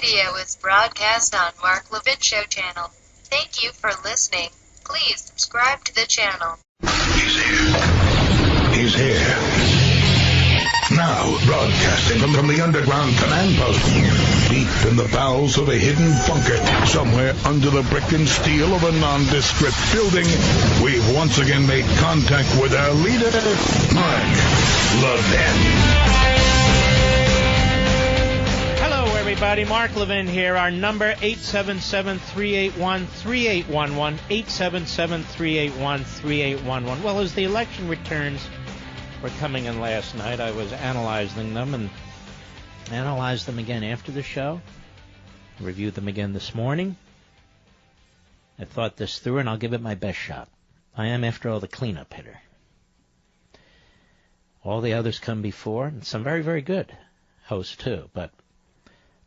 radio is broadcast on Mark Levin Show channel. Thank you for listening. Please subscribe to the channel. He's here. He's here. Now, broadcasting from the underground command post, deep in the bowels of a hidden bunker, somewhere under the brick and steel of a nondescript building, we've once again made contact with our leader, Mark Levin. Hello, everybody. Mark Levin here. Our number, 877-381-3811, 877-381-3811. Well, as the election returns were coming in last night, I was analyzing them and analyzed them again after the show, reviewed them again this morning. I thought this through, and I'll give it my best shot. I am, after all, the cleanup hitter. All the others come before, and some very, very good hosts, too, but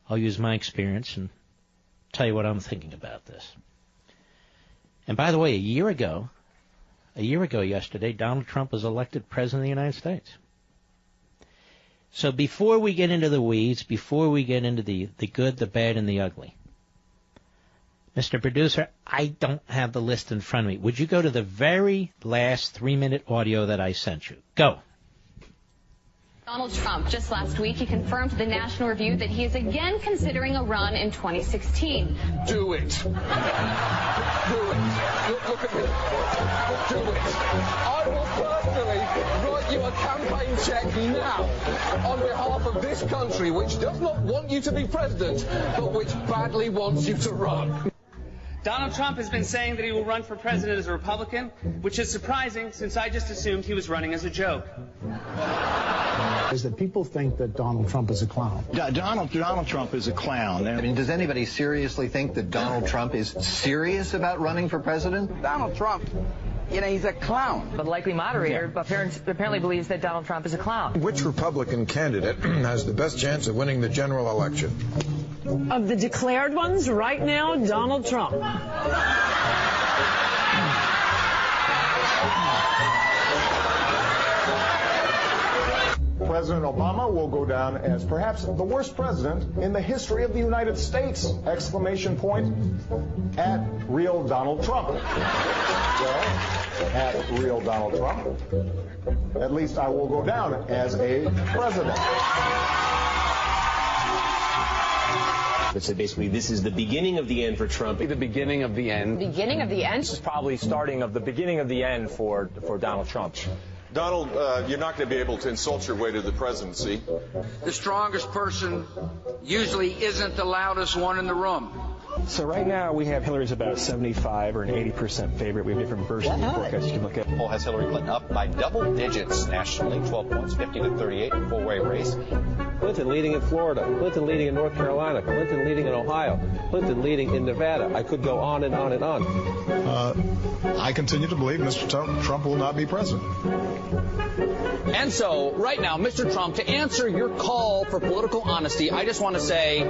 I'll use my experience and tell you what I'm thinking about this. And by the way, a year ago yesterday, Donald Trump was elected President of the United States. So before we get into the weeds, before we get into the good, the bad, and the ugly, Mr. Producer, I don't have the list in front of me. Would you go to the very last 3-minute audio that I sent you? Go. Donald Trump, just last week, he confirmed to the National Review that he is again considering a run in 2016. Do it. Do it. Look at me. Do it. I will personally write you a campaign check now on behalf of this country, which does not want you to be president, but which badly wants you to run. Donald Trump has been saying that he will run for president as a Republican, which is surprising since I just assumed he was running as a joke. Is that people think that Donald Trump is a clown. Donald Trump is a clown. I mean, does anybody seriously think that Donald Trump is serious about running for president? Donald Trump, he's a clown. But the likely moderator apparently believes that Donald Trump is a clown. Which Republican candidate has the best chance of winning the general election? Of the declared ones right now, Donald Trump. President Obama will go down as perhaps the worst president in the history of the United States! Exclamation point at real Donald Trump. Well, at real Donald Trump, at least I will go down as a president. So basically, this is the beginning of the end for Trump. The beginning of the end. Beginning of the end? This is probably starting of the beginning of the end for Donald Trump. Donald, you're not going to be able to insult your way to the presidency. The strongest person usually isn't the loudest one in the room. So right now we have Hillary's about a 75 or an 80% favorite. We have different versions of the forecast you can look at. Poll has Hillary Clinton up by double digits nationally, 12 points, 50 to 38, four-way race. Clinton leading in Florida, Clinton leading in North Carolina, Clinton leading in Ohio, Clinton leading in Nevada. I could go on and on and on. I continue to believe Mr. Trump will not be president. And so, right now, Mr. Trump, to answer your call for political honesty, I just want to say,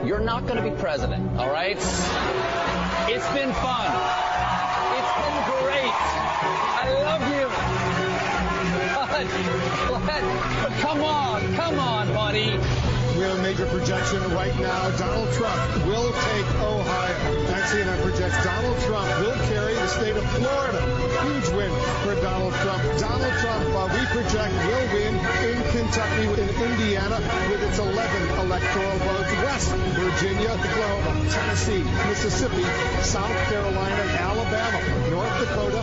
you're not going to be president, all right? It's been fun. It's been great. I love you. But come on, buddy. We have a major projection right now. Donald Trump will take Ohio. CNN projects Donald Trump will carry the state of Florida. Huge win for Donald Trump. Donald Trump, we project, will win in Kentucky, in Indiana, with its 11 electoral votes. West Virginia, Oklahoma, Tennessee, Mississippi, South Carolina, Alabama, North Dakota,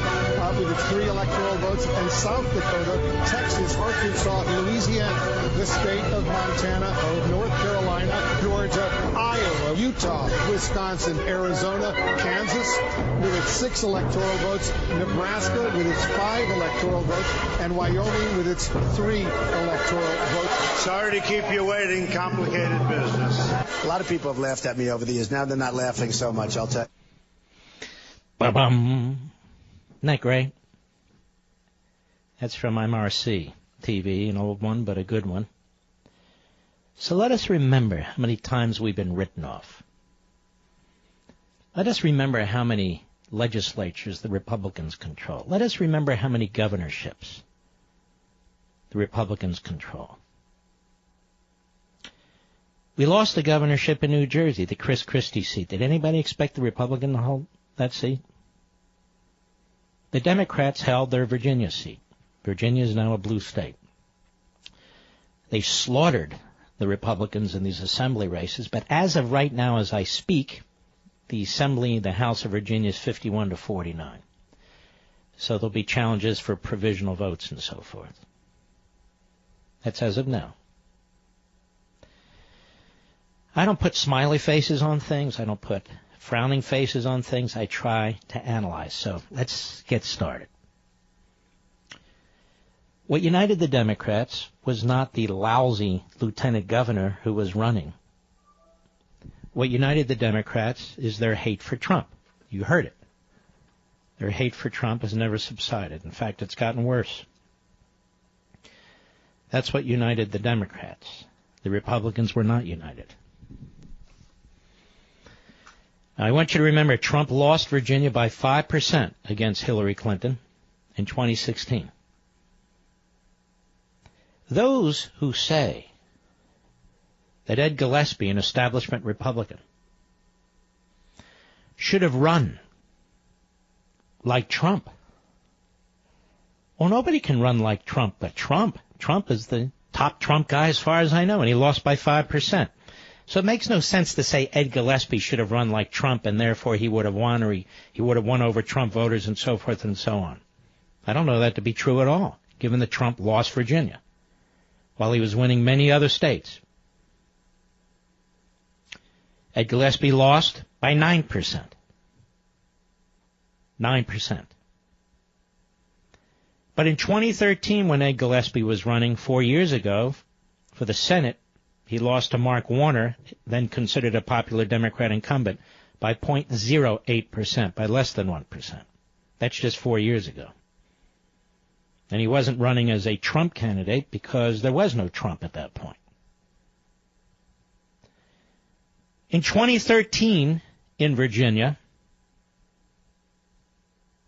with its 3 electoral votes, and South Dakota, Texas, Arkansas, Louisiana, the state of Montana, North Carolina, Georgia, Iowa, Utah, Wisconsin, Arizona, Kansas with its 6 electoral votes, Nebraska with its 5 electoral votes, and Wyoming with its 3 electoral votes. Sorry to keep you waiting. Complicated business. A lot of people have laughed at me over the years. Now they're not laughing so much, I'll tell you. Ba-bum. Isn't that great? That's from MRC TV, an old one, but a good one. So let us remember how many times we've been written off. Let us remember how many legislatures the Republicans control. Let us remember how many governorships the Republicans control. We lost the governorship in New Jersey, the Chris Christie seat. Did anybody expect the Republican to hold that seat? The Democrats held their Virginia seat. Virginia is now a blue state. They slaughtered the Republicans in these assembly races, but as of right now, as I speak, the assembly, the House of Virginia is 51-49. So there'll be challenges for provisional votes and so forth. That's as of now. I don't put smiley faces on things. I don't put frowning faces on things. I try to analyze. So let's get started. What united the Democrats was not the lousy lieutenant governor who was running. What united the Democrats is their hate for Trump. You heard it. Their hate for Trump has never subsided. In fact, it's gotten worse. That's what united the Democrats. The Republicans were not united. Now, I want you to remember Trump lost Virginia by 5% against Hillary Clinton in 2016. Those who say that Ed Gillespie, an establishment Republican, should have run like Trump. Well, nobody can run like Trump but Trump. Trump is the top Trump guy as far as I know, and he lost by 5%. So it makes no sense to say Ed Gillespie should have run like Trump and therefore he would have won, or he would have won over Trump voters and so forth and so on. I don't know that to be true at all, given that Trump lost Virginia while he was winning many other states. Ed Gillespie lost by 9%. 9%. But in 2013, when Ed Gillespie was running 4 years ago for the Senate, he lost to Mark Warner, then considered a popular Democrat incumbent, by 0.08%, by less than 1%. That's just 4 years ago. And he wasn't running as a Trump candidate because there was no Trump at that point. In 2013, in Virginia,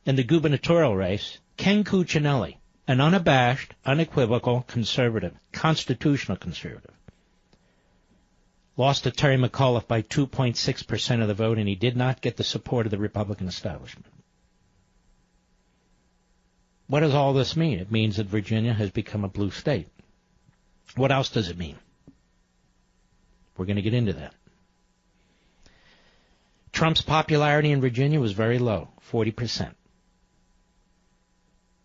in the gubernatorial race, Ken Cuccinelli, an unabashed, unequivocal conservative, constitutional conservative, lost to Terry McAuliffe by 2.6% of the vote, and he did not get the support of the Republican establishment. What does all this mean? It means that Virginia has become a blue state. What else does it mean? We're going to get into that. Trump's popularity in Virginia was very low, 40%.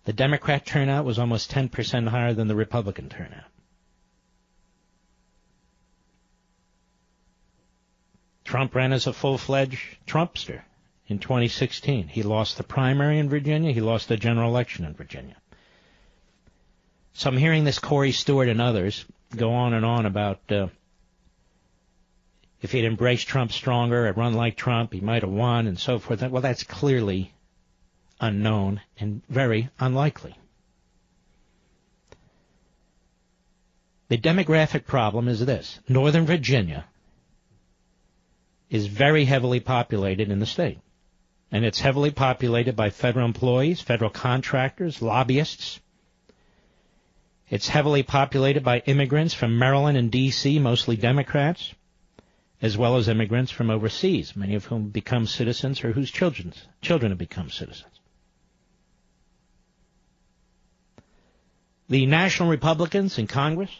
The Democrat turnout was almost 10% higher than the Republican turnout. Trump ran as a full-fledged Trumpster in 2016. He lost the primary in Virginia. He lost the general election in Virginia. So I'm hearing this Corey Stewart and others go on and on about if he'd embraced Trump stronger, or run like Trump, he might have won, and so forth. Well, that's clearly unknown and very unlikely. The demographic problem is this. Northern Virginia is very heavily populated in the state. And it's heavily populated by federal employees, federal contractors, lobbyists. It's heavily populated by immigrants from Maryland and D.C., mostly Democrats, as well as immigrants from overseas, many of whom become citizens or whose children have become citizens. The national Republicans in Congress,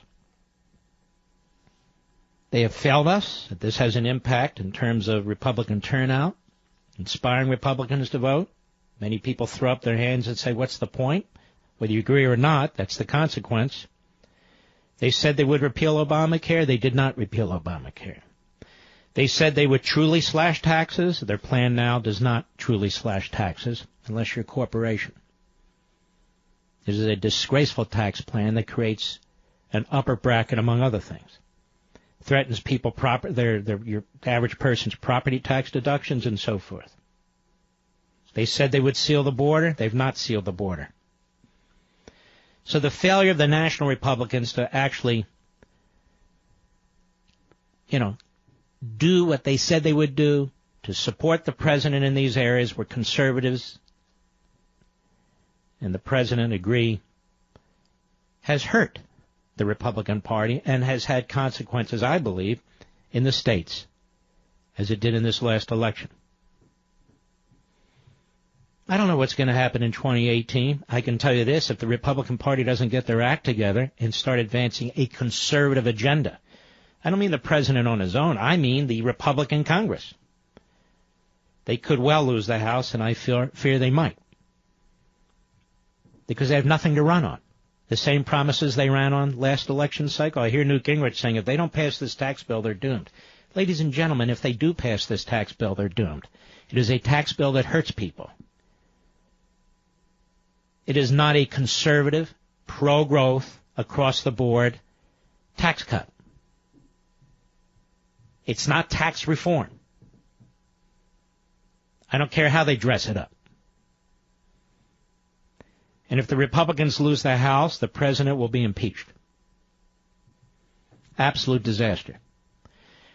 they have failed us. This has an impact in terms of Republican turnout, inspiring Republicans to vote. Many people throw up their hands and say, what's the point? Whether you agree or not, that's the consequence. They said they would repeal Obamacare. They did not repeal Obamacare. They said they would truly slash taxes. Their plan now does not truly slash taxes unless you're a corporation. This is a disgraceful tax plan that creates an upper bracket, among other things. Threatens people, your average person's property tax deductions and so forth. They said they would seal the border. They've not sealed the border. So the failure of the national Republicans to actually, do what they said they would do, to support the president in these areas where conservatives and the president agree, has hurt the Republican Party and has had consequences, I believe, in the states as it did in this last election. I don't know what's going to happen in 2018. I can tell you this, if the Republican Party doesn't get their act together and start advancing a conservative agenda. I don't mean the president on his own. I mean the Republican Congress. They could well lose the House, and I fear they might. Because they have nothing to run on. The same promises they ran on last election cycle. I hear Newt Gingrich saying if they don't pass this tax bill, they're doomed. Ladies and gentlemen, if they do pass this tax bill, they're doomed. It is a tax bill that hurts people. It is not a conservative, pro-growth, across-the-board tax cut. It's not tax reform. I don't care how they dress it up. And if the Republicans lose the House, the president will be impeached. Absolute disaster.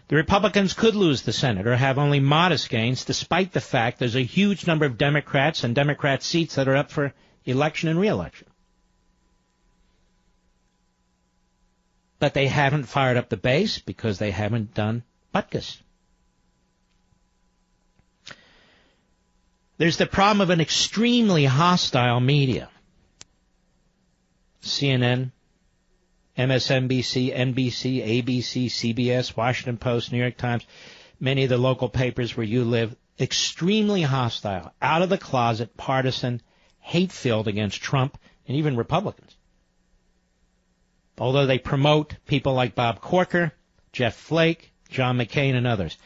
The Republicans could lose the Senate or have only modest gains, despite the fact there's a huge number of Democrats and Democrat seats that are up for election and re-election. But they haven't fired up the base because they haven't done butkus. There's the problem of an extremely hostile media. CNN, MSNBC, NBC, ABC, CBS, Washington Post, New York Times, many of the local papers where you live, extremely hostile, out of the closet, partisan, hate-filled against Trump and even Republicans. Although they promote people like Bob Corker, Jeff Flake, John McCain, and others.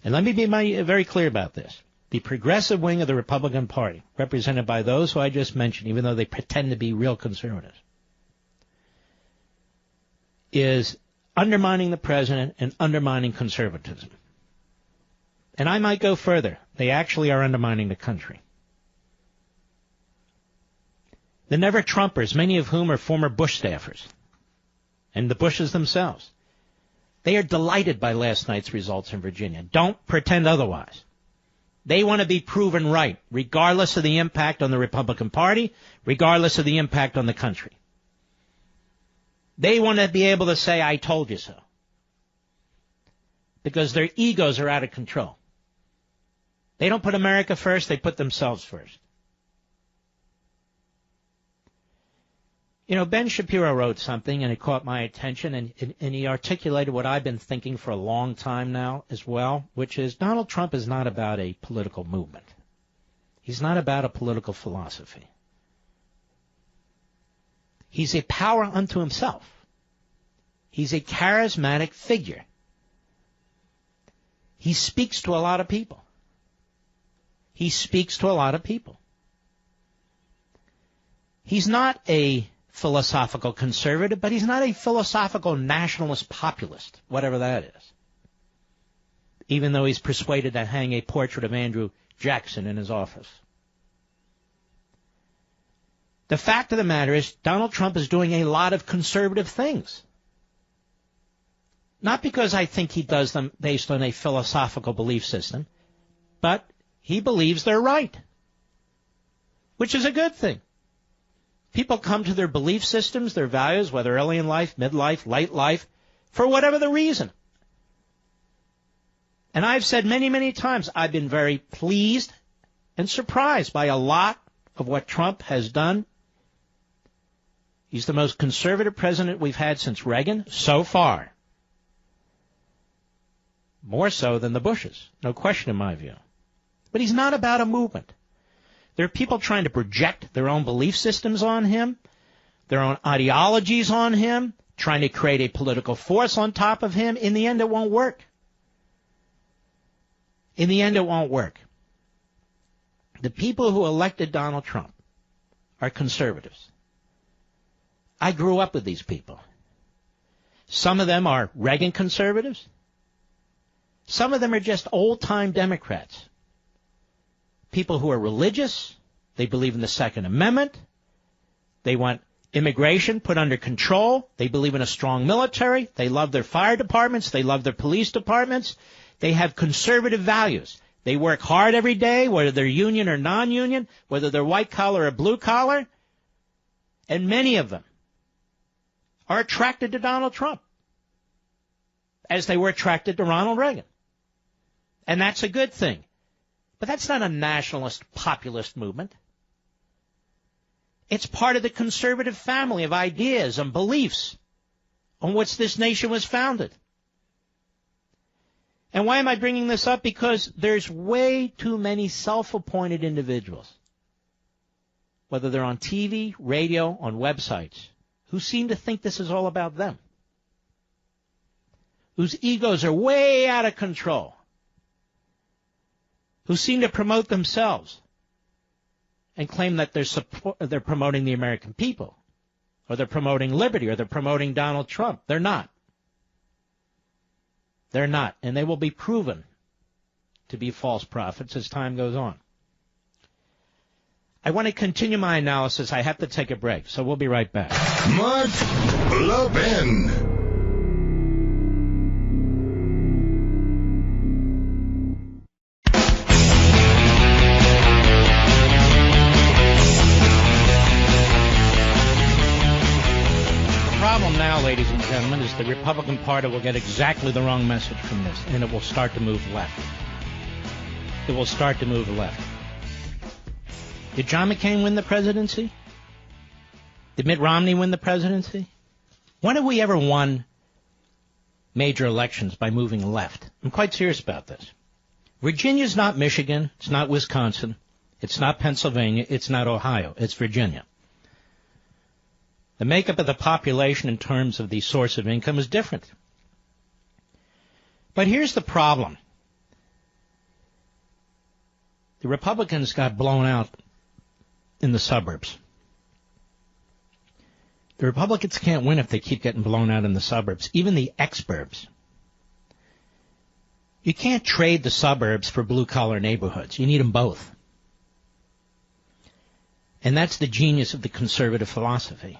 And let me be very clear about this. The progressive wing of the Republican Party, represented by those who I just mentioned, even though they pretend to be real conservatives, is undermining the president and undermining conservatism. And I might go further. They actually are undermining the country. The never-Trumpers, many of whom are former Bush staffers, and the Bushes themselves, they are delighted by last night's results in Virginia. Don't pretend otherwise. They want to be proven right, regardless of the impact on the Republican Party, regardless of the impact on the country. They want to be able to say, I told you so. Because their egos are out of control. They don't put America first, they put themselves first. You know, Ben Shapiro wrote something, and it caught my attention, and he articulated what I've been thinking for a long time now as well, which is Donald Trump is not about a political movement. He's not about a political philosophy. He's a power unto himself. He's a charismatic figure. He speaks to a lot of people. He speaks to a lot of people. He's not a philosophical conservative, but he's not a philosophical nationalist populist, whatever that is. Even though he's persuaded to hang a portrait of Andrew Jackson in his office. The fact of the matter is, Donald Trump is doing a lot of conservative things. Not because I think he does them based on a philosophical belief system, but he believes they're right, which is a good thing. People come to their belief systems, their values, whether early in life, midlife, late life, for whatever the reason. And I've said many, many times, I've been very pleased and surprised by a lot of what Trump has done. He's the most conservative president we've had since Reagan, so far. More so than the Bushes, no question in my view. But he's not about a movement. There are people trying to project their own belief systems on him, their own ideologies on him, trying to create a political force on top of him. In the end, it won't work. In the end, it won't work. The people who elected Donald Trump are conservatives. I grew up with these people. Some of them are Reagan conservatives. Some of them are just old-time Democrats. People who are religious, they believe in the Second Amendment, they want immigration put under control, they believe in a strong military, they love their fire departments, they love their police departments, they have conservative values. They work hard every day, whether they're union or non-union, whether they're white-collar or blue-collar, and many of them are attracted to Donald Trump. as they were attracted to Ronald Reagan. And that's a good thing. But that's not a nationalist populist movement. It's part of the conservative family of ideas and beliefs on which this nation was founded. And why am I bringing this up? Because there's way too many self-appointed individuals, whether they're on TV, radio, on websites, who seem to think this is all about them, whose egos are way out of control, who seem to promote themselves and claim that they're promoting the American people, or they're promoting liberty, or they're promoting Donald Trump. They're not. They're not, and they will be proven to be false prophets as time goes on. I want to continue my analysis. I have to take a break, so we'll be right back. Mark Levin. Now, ladies and gentlemen, is the Republican Party will get exactly the wrong message from this, and it will start to move left. It will start to move left. Did John McCain win the presidency? Did Mitt Romney win the presidency? When have we ever won major elections by moving left? I'm quite serious about this. Virginia's not Michigan. It's not Wisconsin. It's not Pennsylvania. It's not Ohio. It's Virginia. The makeup of the population in terms of the source of income is different. But here's the problem. The Republicans got blown out in the suburbs. The Republicans can't win if they keep getting blown out in the suburbs, even the exurbs. You can't trade the suburbs for blue-collar neighborhoods. You need them both. And that's the genius of the conservative philosophy.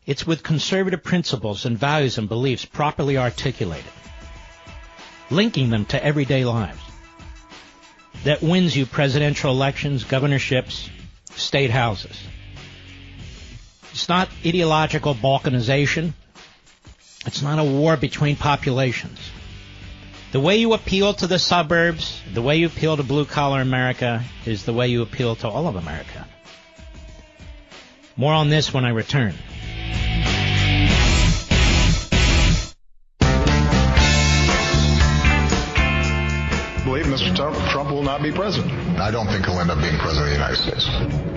It's with conservative principles and values and beliefs properly articulated, linking them to everyday lives, that wins you presidential elections, governorships, state houses. It's not ideological balkanization. It's not a war between populations. The way you appeal to the suburbs, the way you appeal to blue-collar America, is the way you appeal to all of America. More on this when I return. Believe Mr. Trump will not be president. I don't think he'll end up being president of the United States.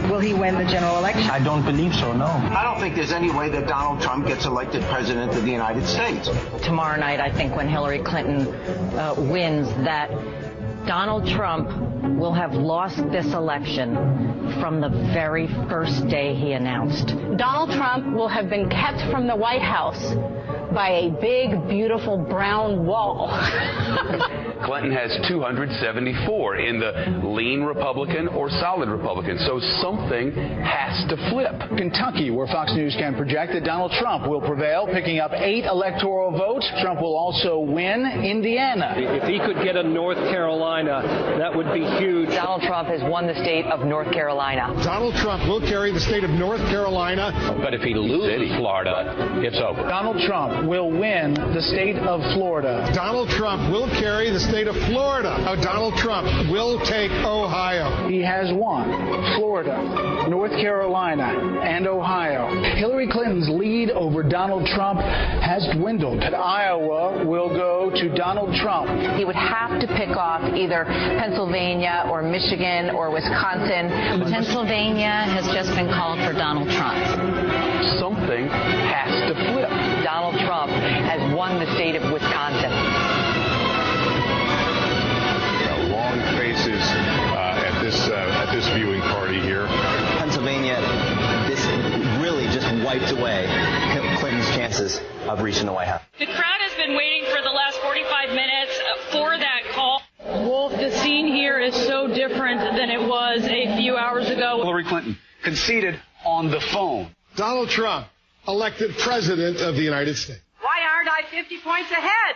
Will he win the general election? I don't believe so, no. I don't think there's any way that Donald Trump gets elected president of the United States. Tomorrow night, I think when Hillary Clinton wins, that Donald Trump will have lost this election from the very first day he announced. Donald Trump will have been kept from the White House by a big, beautiful brown wall. Clinton has 274 in the lean Republican or solid Republican. So something has to flip. Kentucky, where Fox News can project that Donald Trump will prevail, picking up 8 electoral votes. Trump will also win Indiana. If he could get a North Carolina, that would be huge. Donald Trump has won the state of North Carolina. Donald Trump will carry the state of North Carolina. But if he loses Florida, it's over. Donald Trump will win the state of Florida. Donald Trump will carry the state of Florida. Donald Trump will take Ohio. He has won Florida, North Carolina, and Ohio. Hillary Clinton's lead over Donald Trump has dwindled. But Iowa will go to Donald Trump. He would have to pick off either Pennsylvania or Michigan or Wisconsin. Pennsylvania has just been called for Donald Trump. Something has to flip. Donald Trump has won the state of Wisconsin. Long faces at this viewing party here. Pennsylvania, this really just wiped away Clinton's chances of reaching the White House. The crowd has been waiting for the last 45 minutes for that call. Wolf, the scene here is so different than it was a few hours ago. Hillary Clinton conceded on the phone. Donald Trump, elected president of the United States. Why aren't I 50 points ahead?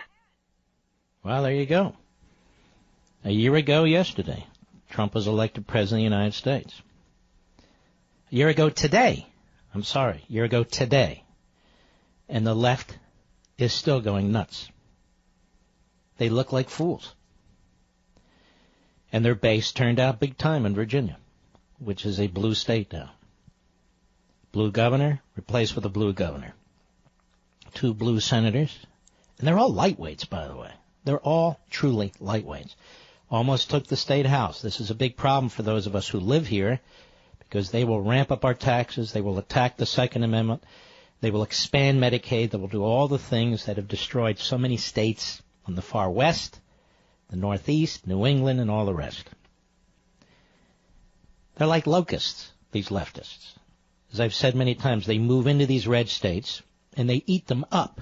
Well, there you go. A year ago yesterday, Trump was elected president of the United States. A year ago today, and the left is still going nuts. They look like fools. And their base turned out big time in Virginia, which is a blue state now. Blue governor replaced with a blue governor. 2 blue senators. And they're all lightweights, by the way. They're all truly lightweights. Almost took the state house. This is a big problem for those of us who live here because they will ramp up our taxes. They will attack the Second Amendment. They will expand Medicaid. They will do all the things that have destroyed so many states on the far west, the Northeast, New England, and all the rest. They're like locusts, these leftists. As I've said many times, they move into these red states and they eat them up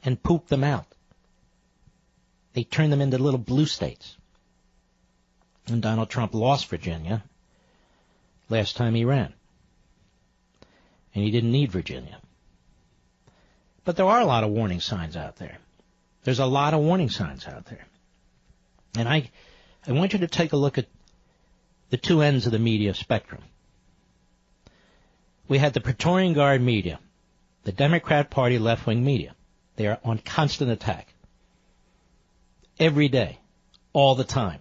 and poop them out. They turn them into little blue states. And Donald Trump lost Virginia last time he ran. And he didn't need Virginia. But there are a lot of warning signs out there. There's a lot of warning signs out there. And I want you to take a look at the two ends of the media spectrum. We had the Praetorian Guard media, the Democrat Party left-wing media. They are on constant attack. Every day, all the time.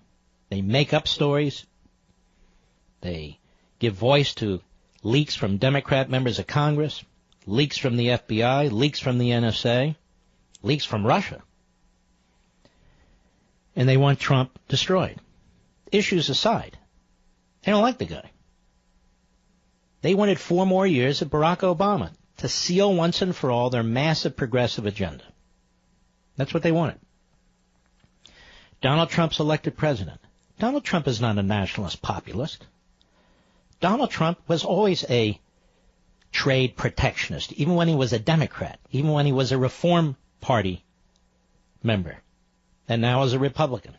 They make up stories. They give voice to leaks from Democrat members of Congress, leaks from the FBI, leaks from the NSA, leaks from Russia. And they want Trump destroyed. Issues aside, they don't like the guy. They wanted 4 more years of Barack Obama to seal once and for all their massive progressive agenda. That's what they wanted. Donald Trump's elected president. Donald Trump is not a nationalist populist. Donald Trump was always a trade protectionist, even when he was a Democrat, even when he was a Reform Party member, and now is a Republican.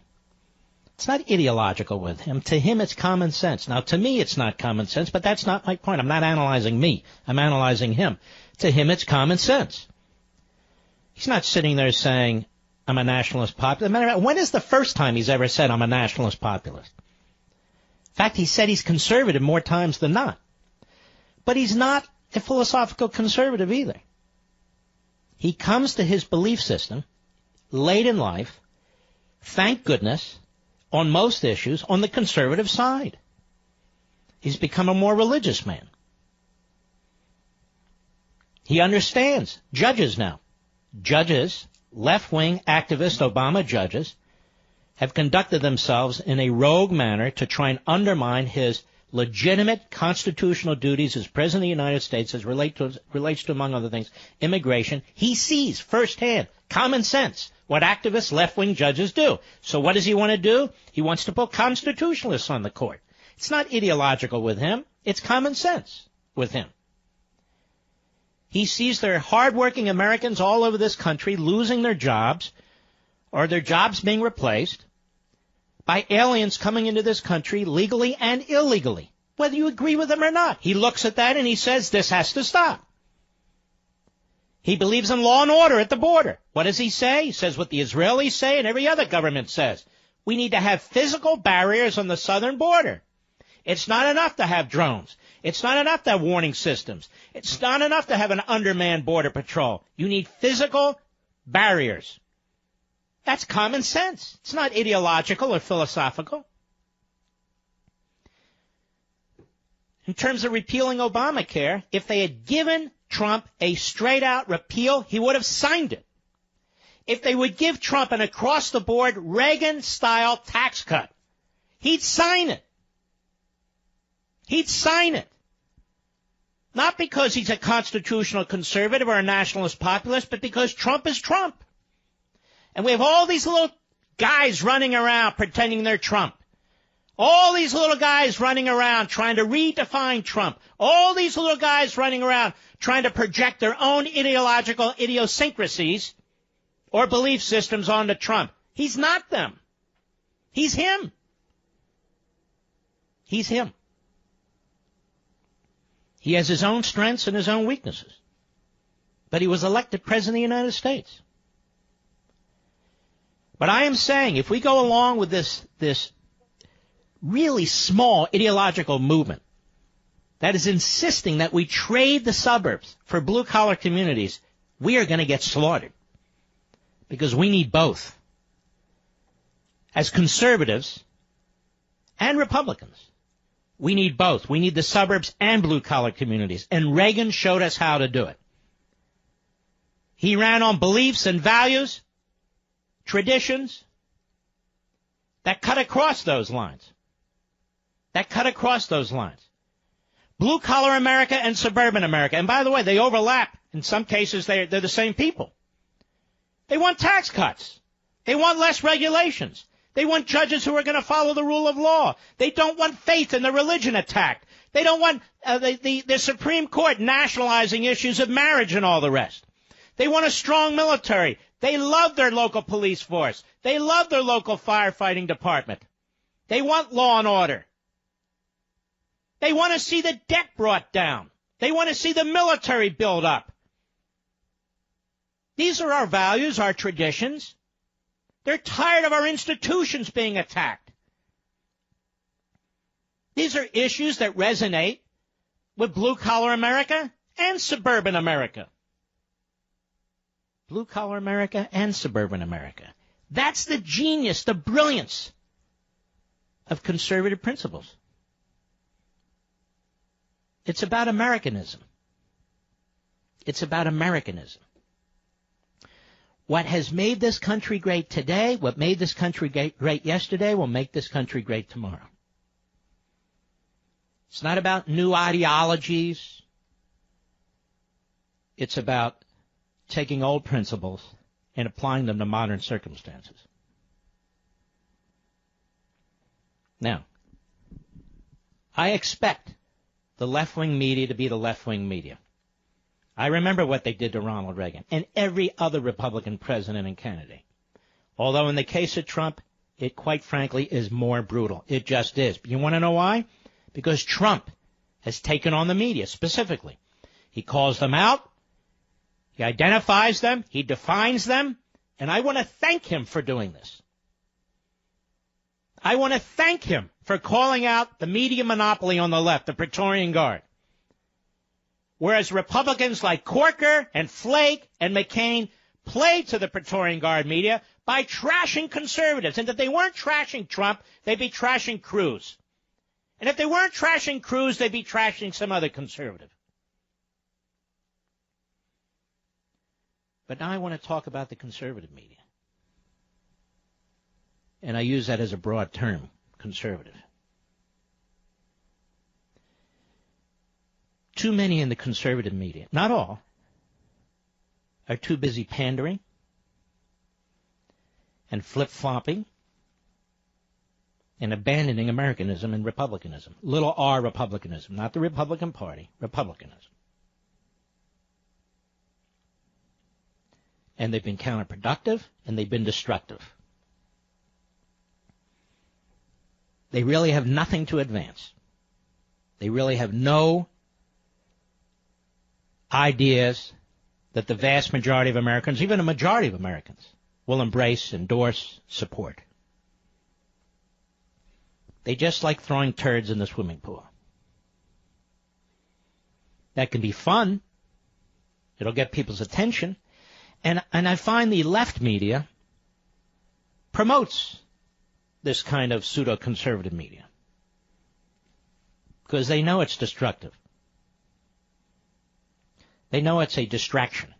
It's not ideological with him. To him, it's common sense. Now, to me, it's not common sense, but that's not my point. I'm not analyzing me. I'm analyzing him. To him, it's common sense. He's not sitting there saying, I'm a nationalist populist. When is the first time he's ever said, I'm a nationalist populist? In fact, he said he's conservative more times than not. But he's not a philosophical conservative either. He comes to his belief system late in life, thank goodness, on most issues, on the conservative side. He's become a more religious man. He understands judges now. Judges, left-wing activist Obama judges, have conducted themselves in a rogue manner to try and undermine his legitimate constitutional duties as President of the United States as relates to, among other things, immigration. He sees firsthand, common sense, what activist left-wing judges do. So what does he want to do? He wants to put constitutionalists on the court. It's not ideological with him. It's common sense with him. He sees there are hardworking Americans all over this country losing their jobs or their jobs being replaced by aliens coming into this country legally and illegally, whether you agree with him or not. He looks at that and he says this has to stop. He believes in law and order at the border. What does he say? He says what the Israelis say and every other government says. We need to have physical barriers on the southern border. It's not enough to have drones. It's not enough to have warning systems. It's not enough to have an undermanned border patrol. You need physical barriers. That's common sense. It's not ideological or philosophical. In terms of repealing Obamacare, if they had given Trump a straight-out repeal, he would have signed it. If they would give Trump an across-the-board Reagan-style tax cut, he'd sign it. He'd sign it. Not because he's a constitutional conservative or a nationalist populist, but because Trump is Trump. And we have all these little guys running around pretending they're Trump. All these little guys running around trying to redefine Trump. All these little guys running around trying to project their own ideological idiosyncrasies or belief systems onto Trump. He's not them. He's him. He's him. He has his own strengths and his own weaknesses. But he was elected President of the United States. But I am saying if we go along with this really small ideological movement that is insisting that we trade the suburbs for blue-collar communities, we are going to get slaughtered because we need both. As conservatives and Republicans, we need both. We need the suburbs and blue-collar communities, and Reagan showed us how to do it. He ran on beliefs and values, traditions that cut across those lines. Blue-collar America and suburban America. And by the way, they overlap. In some cases, they're the same people. They want tax cuts. They want less regulations. They want judges who are going to follow the rule of law. They don't want faith in the religion attacked. They don't want the Supreme Court nationalizing issues of marriage and all the rest. They want a strong military. They love their local police force. They love their local firefighting department. They want law and order. They want to see the debt brought down. They want to see the military build up. These are our values, our traditions. They're tired of our institutions being attacked. These are issues that resonate with blue-collar America and suburban America. Blue-collar America and suburban America. That's the genius, the brilliance of conservative principles. It's about Americanism. It's about Americanism. What has made this country great today, what made this country great yesterday, will make this country great tomorrow. It's not about new ideologies. It's about taking old principles and applying them to modern circumstances. Now, I expect the left-wing media to be the left-wing media. I remember what they did to Ronald Reagan and every other Republican president and candidate. Although in the case of Trump, it quite frankly is more brutal. It just is. You want to know why? Because Trump has taken on the media specifically. He calls them out. He identifies them. He defines them. And I want to thank him for doing this. I want to thank him for calling out the media monopoly on the left, the Praetorian Guard. Whereas Republicans like Corker and Flake and McCain played to the Praetorian Guard media by trashing conservatives. And if they weren't trashing Trump, they'd be trashing Cruz. And if they weren't trashing Cruz, they'd be trashing some other conservative. But now I want to talk about the conservative media. And I use that as a broad term, conservative. Too many in the conservative media, not all, are too busy pandering and flip-flopping and abandoning Americanism and republicanism. Little r republicanism, not the Republican Party, republicanism. And they've been counterproductive and they've been destructive. They really have nothing to advance. They really have no ideas that the vast majority of Americans, even a majority of Americans, will embrace, endorse, support. They just like throwing turds in the swimming pool. That can be fun. It'll get people's attention. And I find the left media promotes this kind of pseudo-conservative media because they know it's destructive. They know it's a distraction.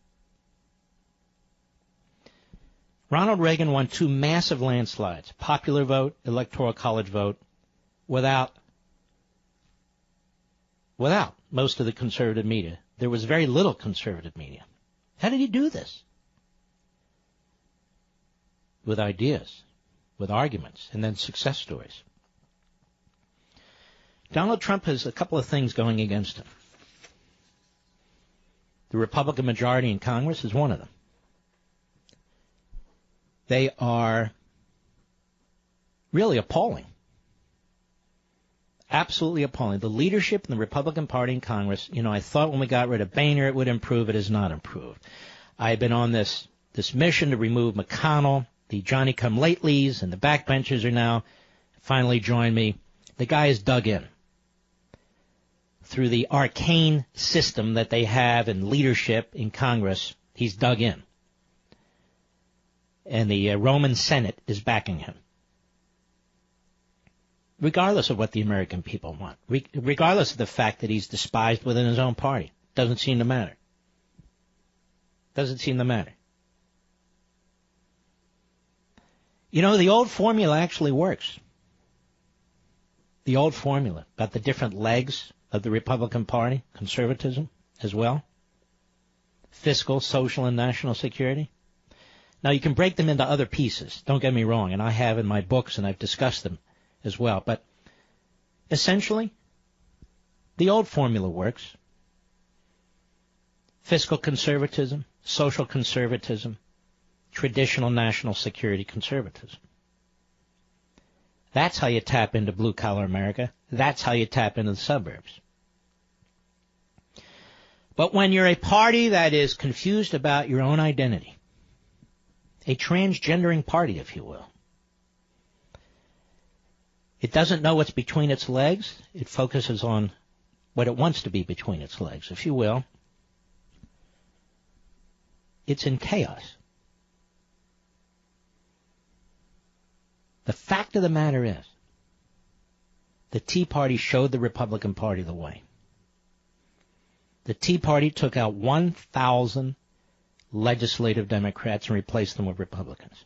Ronald Reagan won 2 massive landslides, popular vote, electoral college vote, without most of the conservative media. There was very little conservative media. How did he do this? With ideas, with arguments, and then success stories. Donald Trump has a couple of things going against him. The Republican majority in Congress is one of them. They are really appalling. Absolutely appalling. The leadership in the Republican Party in Congress, I thought when we got rid of Boehner it would improve. It has not improved. I've been on this mission to remove McConnell. The Johnny-come-latelys and the backbenchers are now finally joined me. The guy is dug in through the arcane system that they have in leadership in Congress He's dug in. And the Roman Senate is backing him. Regardless of what the American people want. Regardless of the fact that he's despised within his own party. Doesn't seem to matter. Doesn't seem to matter. You know, the old formula actually works. The old formula about the different legs of the Republican Party, conservatism as well, fiscal, social, and national security. Now, you can break them into other pieces, don't get me wrong, and I have in my books, and I've discussed them as well. But essentially, the old formula works. Fiscal conservatism, social conservatism, traditional national security conservatism. That's how you tap into blue-collar America. That's how you tap into the suburbs. But when you're a party that is confused about your own identity, a transgendering party, if you will, it doesn't know what's between its legs. It focuses on what it wants to be between its legs, if you will. It's in chaos. The fact of the matter is, the Tea Party showed the Republican Party the way. The Tea Party took out 1,000 legislative Democrats and replaced them with Republicans.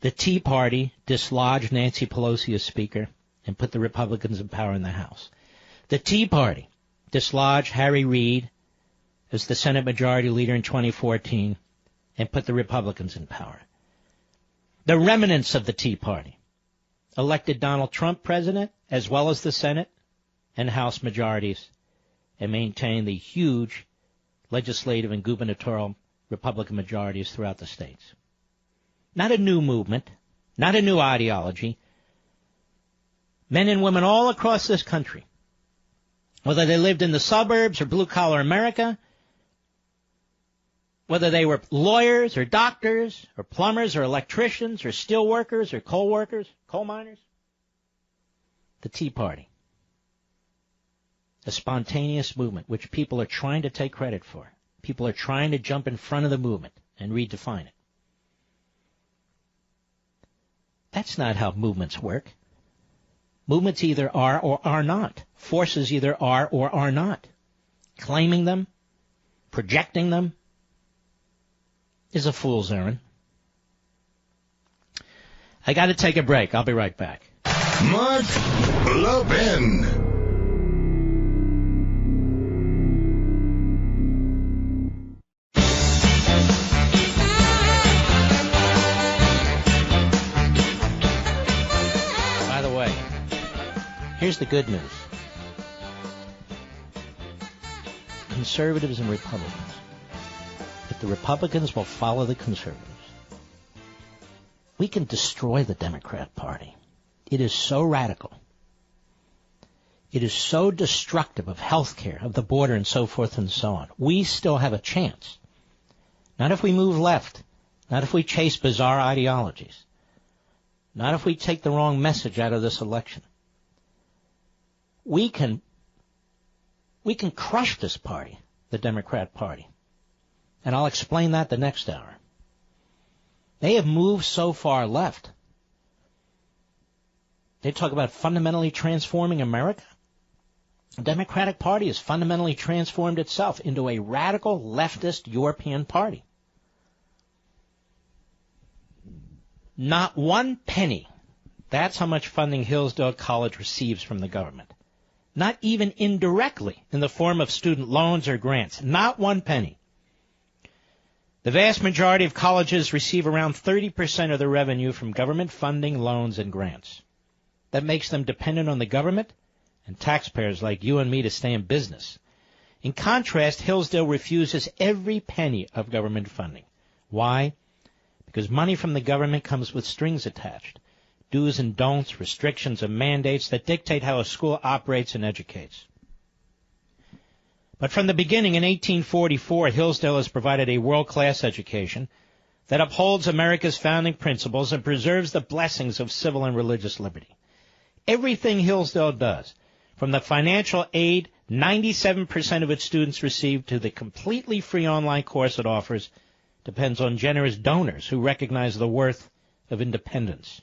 The Tea Party dislodged Nancy Pelosi as Speaker and put the Republicans in power in the House. The Tea Party dislodged Harry Reid as the Senate Majority Leader in 2014 and put the Republicans in power. The remnants of the Tea Party elected Donald Trump president as well as the Senate and House majorities and maintained the huge legislative and gubernatorial Republican majorities throughout the states. Not a new movement, not a new ideology. Men and women all across this country, whether they lived in the suburbs or blue-collar America, whether they were lawyers or doctors or plumbers or electricians or steel workers or coal workers, coal miners, the Tea Party. A spontaneous movement which people are trying to take credit for. People are trying to jump in front of the movement and redefine it. That's not how movements work. Movements either are or are not. Forces either are or are not. Claiming them, projecting them, is a fool's errand. I got to take a break. I'll be right back. Mark Levin. Here's the good news. Conservatives and Republicans. If the Republicans will follow the conservatives, we can destroy the Democrat Party. It is so radical. It is so destructive of health care, of the border, and so forth and so on. We still have a chance. Not if we move left. Not if we chase bizarre ideologies. Not if we take the wrong message out of this election. We can crush this party, the Democrat Party. And I'll explain that the next hour. They have moved so far left. They talk about fundamentally transforming America. The Democratic Party has fundamentally transformed itself into a radical leftist European party. Not one penny. That's how much funding Hillsdale College receives from the government. Not even indirectly in the form of student loans or grants. Not one penny. The vast majority of colleges receive around 30% of their revenue from government funding, loans, and grants. That makes them dependent on the government and taxpayers like you and me to stay in business. In contrast, Hillsdale refuses every penny of government funding. Why? Because money from the government comes with strings attached. Do's and don'ts, restrictions and mandates that dictate how a school operates and educates. But from the beginning in 1844, Hillsdale has provided a world-class education that upholds America's founding principles and preserves the blessings of civil and religious liberty. Everything Hillsdale does, from the financial aid 97% of its students receive to the completely free online course it offers depends on generous donors who recognize the worth of independence.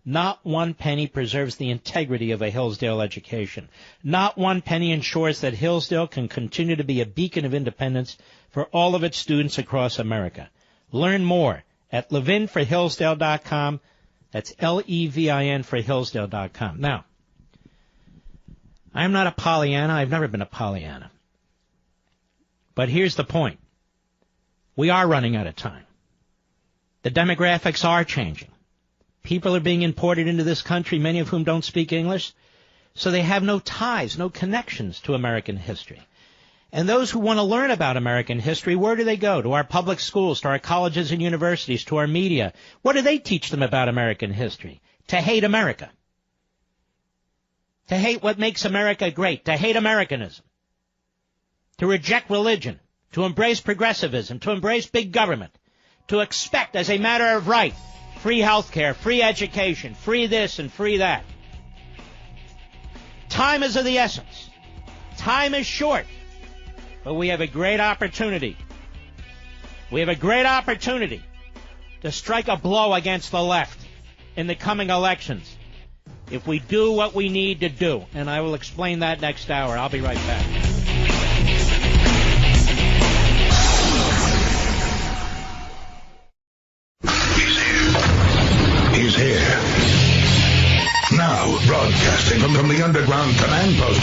Not one penny preserves the integrity of a Hillsdale education. Not one penny ensures that Hillsdale can continue to be a beacon of independence for all of its students across America. Learn more at levinforhillsdale.com. That's Levin for Hillsdale.com. Now, I'm not a Pollyanna. I've never been a Pollyanna. But here's the point. We are running out of time. The demographics are changing. People are being imported into this country, many of whom don't speak English, so they have no ties, no connections to American history. And those who want to learn about American history, where do they go? To our public schools, to our colleges and universities, to our media. What do they teach them about American history? To hate America. To hate what makes America great. To hate Americanism. To reject religion. To embrace progressivism. To embrace big government. To expect, as a matter of right, free health care, free education, free this and free that. Time is of the essence. Time is short. But we have a great opportunity. We have a great opportunity to strike a blow against the left in the coming elections if we do what we need to do. And I will explain that next hour. I'll be right back. He's here. Now, broadcasting from the underground command post,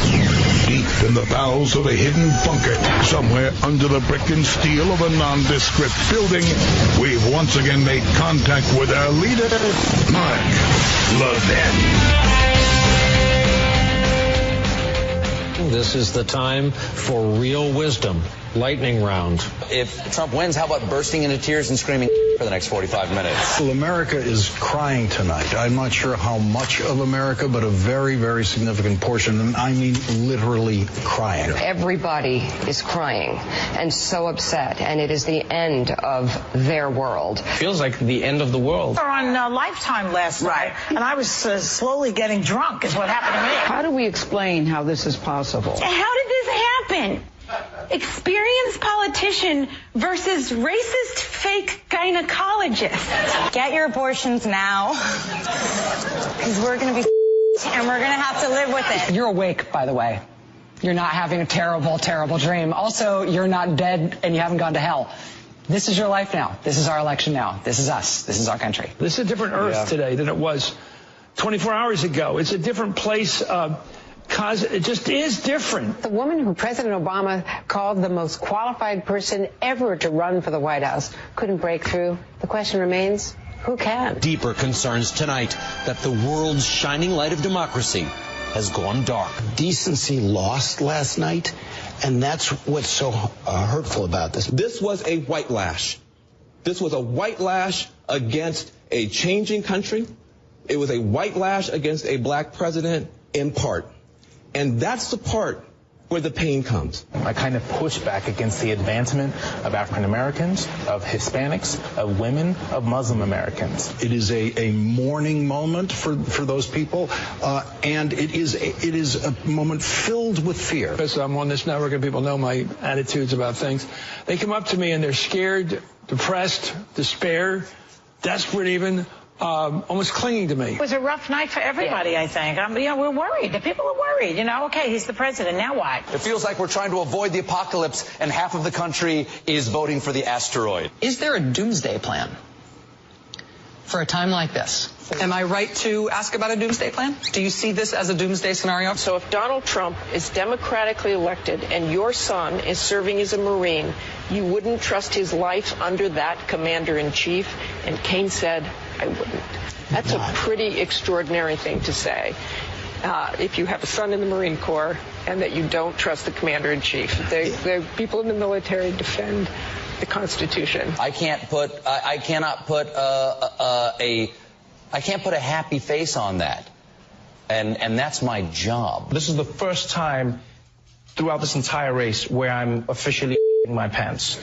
deep in the bowels of a hidden bunker, somewhere under the brick and steel of a nondescript building, we've once again made contact with our leader, Mark Levin. This is the time for real wisdom. Lightning round. If Trump wins, how about bursting into tears and screaming for the next 45 minutes? Well, America is crying tonight. I'm not sure how much of America, but a very, very significant portion. And I mean literally crying. Everybody is crying and so upset, and it is the end of their world. Feels like the end of the world. We were on Lifetime last night, and I was slowly getting drunk is what happened to me. How do we explain how this is possible? How did this happen? Experienced politician versus racist fake gynecologist. Get your abortions now, because we're going to be and we're going to have to live with it. You're awake, by the way. You're not having a terrible, terrible dream. Also, you're not dead and you haven't gone to hell. This is your life now. This is our election now. This is us. This is our country. This is a different Earth today than it was 24 hours ago. It's a different place. Cause it just is different. The woman who President Obama called the most qualified person ever to run for the White House couldn't break through. The question remains, who can? Deeper concerns tonight that the world's shining light of democracy has gone dark. Decency lost last night, and that's what's so hurtful about this. This was a white lash. This was a white lash against a changing country. It was a white lash against a black president in part. And that's the part where the pain comes. I kind of push back against the advancement of African Americans, of Hispanics, of women, of Muslim Americans. It is a mourning moment for those people, and it is a moment filled with fear. Because I'm on this network and people know my attitudes about things. They come up to me and they're scared, depressed, despair, desperate even. Almost clinging to me. It was a rough night for everybody, I think. We're worried. The people are worried. Okay, he's the president. Now what? It feels like we're trying to avoid the apocalypse, and half of the country is voting for the asteroid. Is there a doomsday plan for a time like this? Am I right to ask about a doomsday plan? Do you see this as a doomsday scenario? So if Donald Trump is democratically elected and your son is serving as a Marine, you wouldn't trust his life under that commander-in-chief? And Kane said, I wouldn't. That's a pretty extraordinary thing to say. If you have a son in the Marine Corps and that you don't trust the commander-in-chief. The people in the military defend the Constitution. I can't put a happy face on that. And that's my job. This is the first time throughout this entire race where I'm officially in my pants.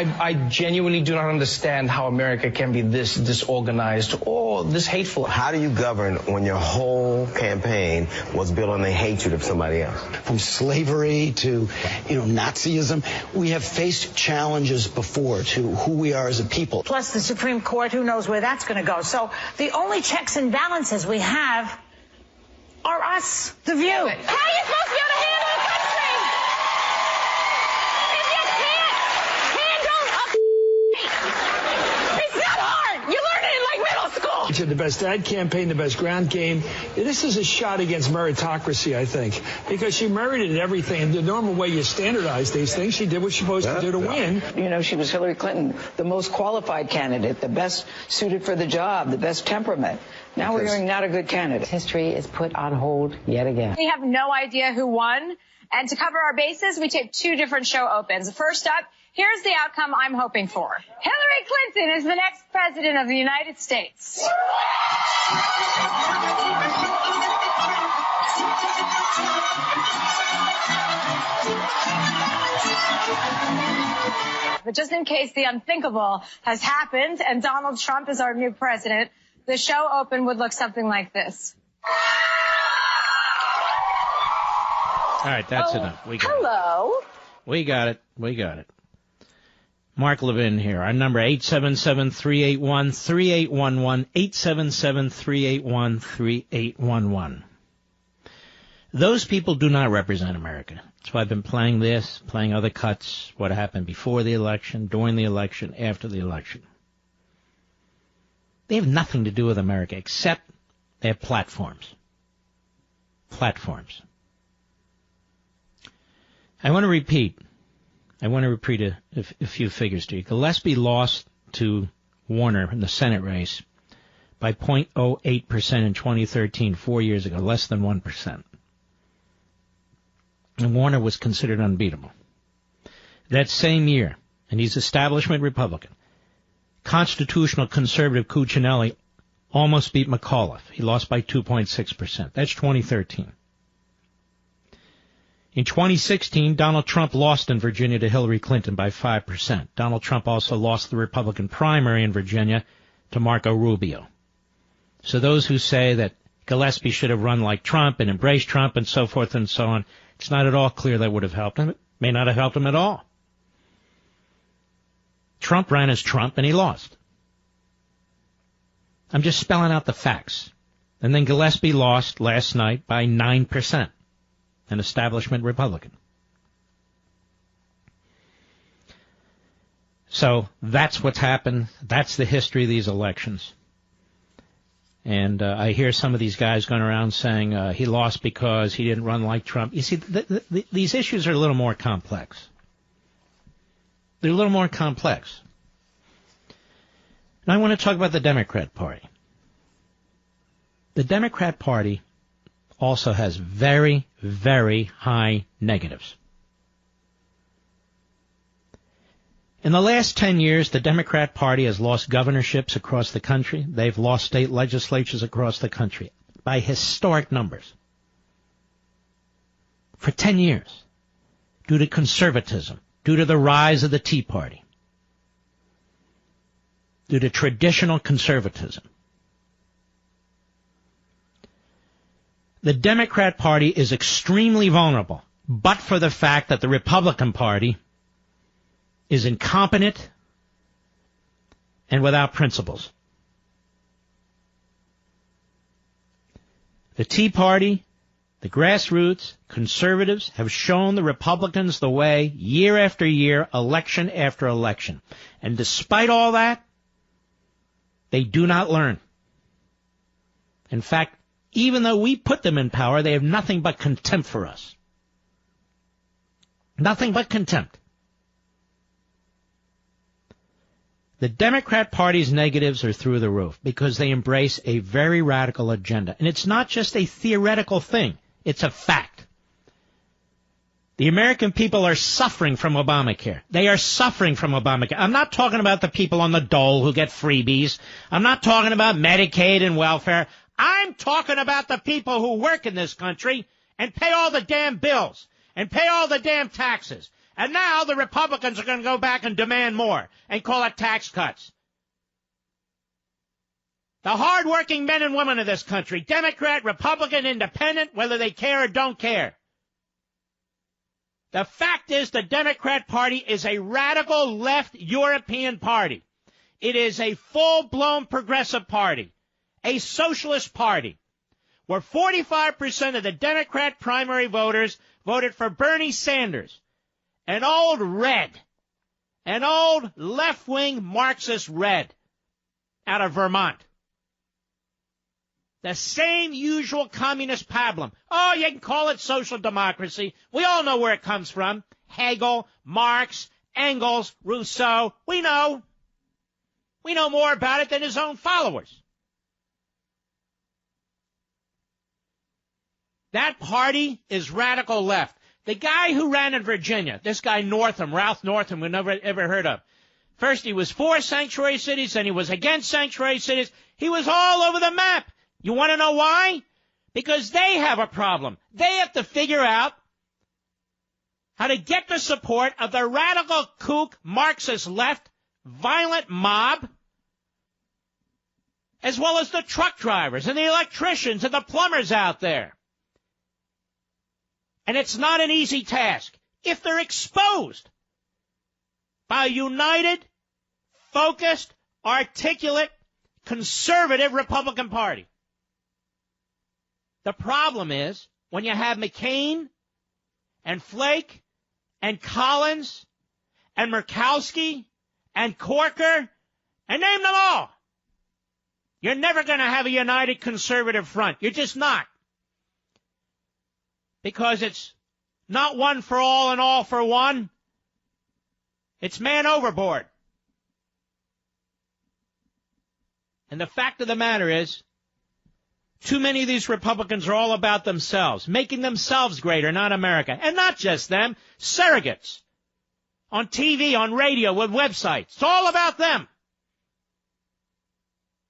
I genuinely do not understand how America can be this disorganized or this hateful. How do you govern when your whole campaign was built on the hatred of somebody else? From slavery to, Nazism, we have faced challenges before to who we are as a people. Plus the Supreme Court, who knows where that's going to go. So the only checks and balances we have are us, the View. How are you supposed to be able to handle the country if you can't handle a It's not hard. You learn it in like middle school. She had the best ad campaign, the best ground game. This is a shot against meritocracy, I think, because she merited everything. And the normal way you standardize these things, she did what she's supposed to do to win. She was Hillary Clinton, the most qualified candidate, the best suited for the job, the best temperament. Now we're hearing not a good candidate. History is put on hold yet again. We have no idea who won. And to cover our bases, we taped 2 different show opens. First up, here's the outcome I'm hoping for. Hillary Clinton is the next president of the United States. But just in case the unthinkable has happened and Donald Trump is our new president, the show open would look something like this. All right, that's enough. We got Hello. it. We got it. Mark Levin here. Our number 877-381-3811, 877-381-3811. Those people do not represent America. That's why I've been playing this, playing other cuts, what happened before the election, during the election, after the election. They have nothing to do with America except they have platforms. Platforms. I want to repeat a few figures to you. Gillespie lost to Warner in the Senate race by 0.08% in 2013, 4 years ago, less than 1%. And Warner was considered unbeatable. That same year, and he's establishment Republican, constitutional conservative Cuccinelli almost beat McAuliffe. He lost by 2.6%. That's 2013. In 2016, Donald Trump lost in Virginia to Hillary Clinton by 5%. Donald Trump also lost the Republican primary in Virginia to Marco Rubio. So those who say that Gillespie should have run like Trump and embraced Trump and so forth and so on, it's not at all clear that would have helped him. It may not have helped him at all. Trump ran as Trump and he lost. I'm just spelling out the facts. And then Gillespie lost last night by 9%, an establishment Republican. So that's what's happened. That's the history of these elections. And I hear some of these guys going around saying he lost because he didn't run like Trump. You see, these issues are a little more complex. They're a little more complex. And I want to talk about the Democrat Party. The Democrat Party also has very, very high negatives. In the last 10 years, the Democrat Party has lost governorships across the country. They've lost state legislatures across the country by historic numbers. For 10 years, due to conservatism, due to the rise of the Tea Party, due to traditional conservatism. The Democrat Party is extremely vulnerable, but for the fact that the Republican Party is incompetent and without principles. The Tea Party, the grassroots, conservatives have shown the Republicans the way year after year, election after election. And despite all that, they do not learn. In fact, even though we put them in power, they have nothing but contempt for us. Nothing but contempt. The Democrat Party's negatives are through the roof because they embrace a very radical agenda. And it's not just a theoretical thing. It's a fact. The American people are suffering from Obamacare. They are suffering from Obamacare. I'm not talking about the people on the dole who get freebies. I'm not talking about Medicaid and welfare. I'm talking about the people who work in this country and pay all the damn bills and pay all the damn taxes And now the Republicans are going to go back and demand more and call it tax cuts. The hardworking men and women of this country, Democrat, Republican, Independent, whether they care or don't care. The fact is the Democrat Party is a radical left European party. It is a full-blown progressive party, a socialist party, where 45% of the Democrat primary voters voted for Bernie Sanders, an old red, an old left-wing Marxist red out of Vermont. The same usual communist pablum. Oh, you can call it social democracy. We all know where it comes from. Hegel, Marx, Engels, Rousseau. We know. We know more about it than his own followers. That party is radical left. The guy who ran in Virginia, this guy Northam, Ralph Northam, we never ever heard of. First he was for sanctuary cities, then he was against sanctuary cities. He was all over the map. You want to know why? Because they have a problem. They have to figure out how to get the support of the radical kook Marxist left violent mob, as well as the truck drivers and the electricians and the plumbers out there. And it's not an easy task if they're exposed by a united, focused, articulate, conservative Republican Party. The problem is when you have McCain and Flake and Collins and Murkowski and Corker, and name them all, you're never going to have a united conservative front. You're just not. Because it's not one for all and all for one. It's man overboard. And the fact of the matter is, too many of these Republicans are all about themselves, making themselves greater, not America. And not just them, surrogates. On TV, on radio, with websites. It's all about them.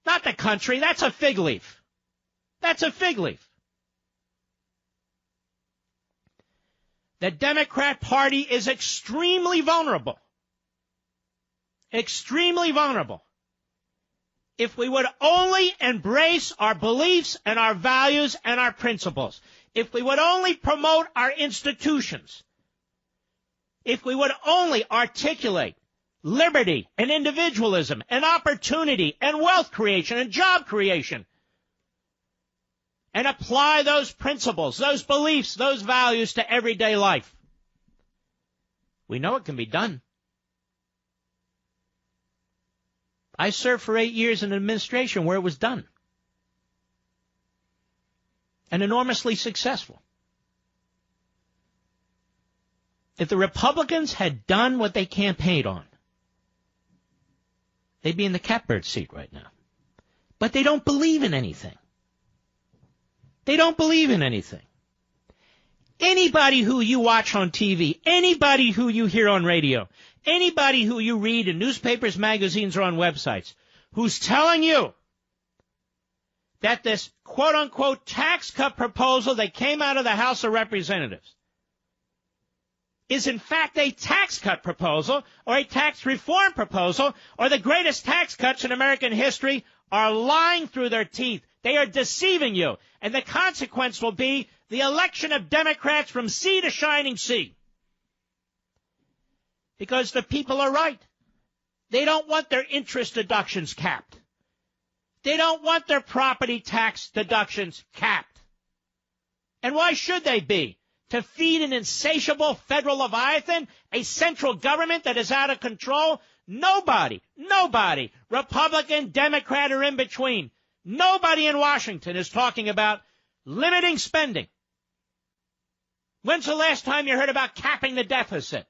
Not the country. That's a fig leaf. That's a fig leaf. The Democrat Party is extremely vulnerable. Extremely vulnerable. If we would only embrace our beliefs and our values and our principles, if we would only promote our institutions, if we would only articulate liberty and individualism and opportunity and wealth creation and job creation, and apply those principles, those beliefs, those values to everyday life, we know it can be done. I served for 8 years in an administration where it was done. And enormously successful. If the Republicans had done what they campaigned on, they'd be in the catbird seat right now. But they don't believe in anything. They don't believe in anything. Anybody who you watch on TV, anybody who you hear on radio, anybody who you read in newspapers, magazines, or on websites, who's telling you that this quote-unquote tax cut proposal that came out of the House of Representatives is in fact a tax cut proposal or a tax reform proposal or the greatest tax cuts in American history, are lying through their teeth. They are deceiving you. And the consequence will be the election of Democrats from sea to shining sea. Because the people are right. They don't want their interest deductions capped. They don't want their property tax deductions capped. And why should they be? To feed an insatiable federal leviathan, a central government that is out of control? Nobody, Republican, Democrat, or in between, nobody in Washington is talking about limiting spending. When's the last time you heard about capping the deficit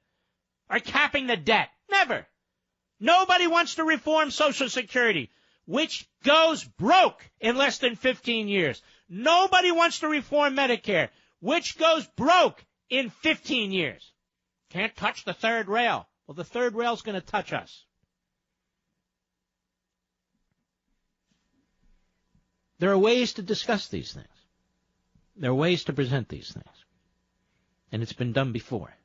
or capping the debt? Never. Nobody wants to reform Social Security, which goes broke in less than 15 years. Nobody wants to reform Medicare, which goes broke in 15 years. Can't touch the third rail. Well, the third rail's going to touch us. There are ways to discuss these things. There are ways to present these things. And it's been done before.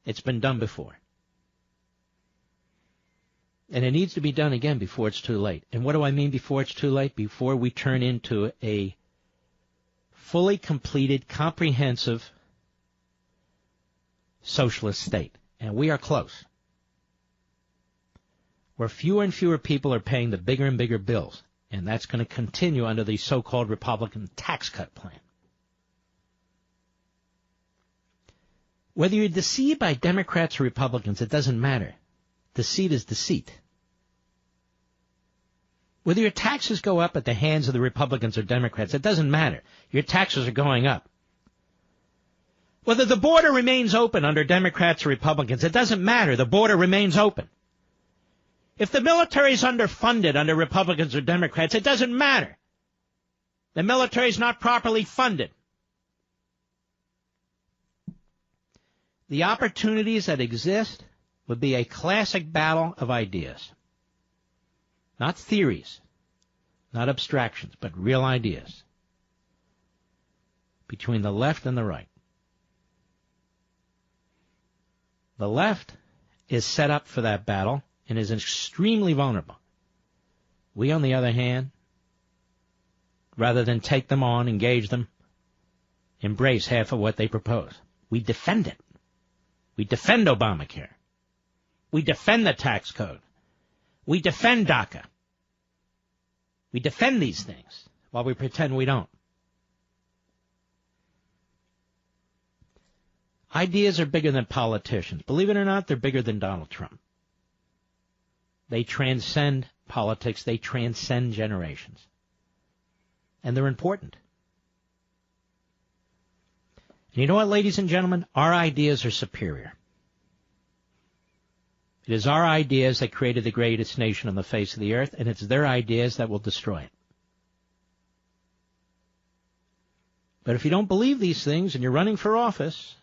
It's been done before. And it needs to be done again before it's too late. And what do I mean before it's too late? Before we turn into a fully completed, comprehensive socialist state. And we are close. Where fewer and fewer people are paying the bigger and bigger bills. And that's going to continue under the so-called Republican tax cut plan. Whether you're deceived by Democrats or Republicans, it doesn't matter. Deceit is deceit. Whether your taxes go up at the hands of the Republicans or Democrats, it doesn't matter. Your taxes are going up. Whether the border remains open under Democrats or Republicans, it doesn't matter. The border remains open. If the military is underfunded under Republicans or Democrats, it doesn't matter. The military is not properly funded. The opportunities that exist would be a classic battle of ideas. Not theories, not abstractions, but real ideas between the left and the right. The left is set up for that battle and is extremely vulnerable. We, on the other hand, rather than take them on, engage them, embrace half of what they propose. We defend it. We defend Obamacare. We defend the tax code. We defend DACA. We defend these things while we pretend we don't. Ideas are bigger than politicians. Believe it or not, they're bigger than Donald Trump. They transcend politics. They transcend generations. And they're important. And you know what, ladies and gentlemen? Our ideas are superior. It is our ideas that created the greatest nation on the face of the earth, and it's their ideas that will destroy it. But if you don't believe these things and you're running for office,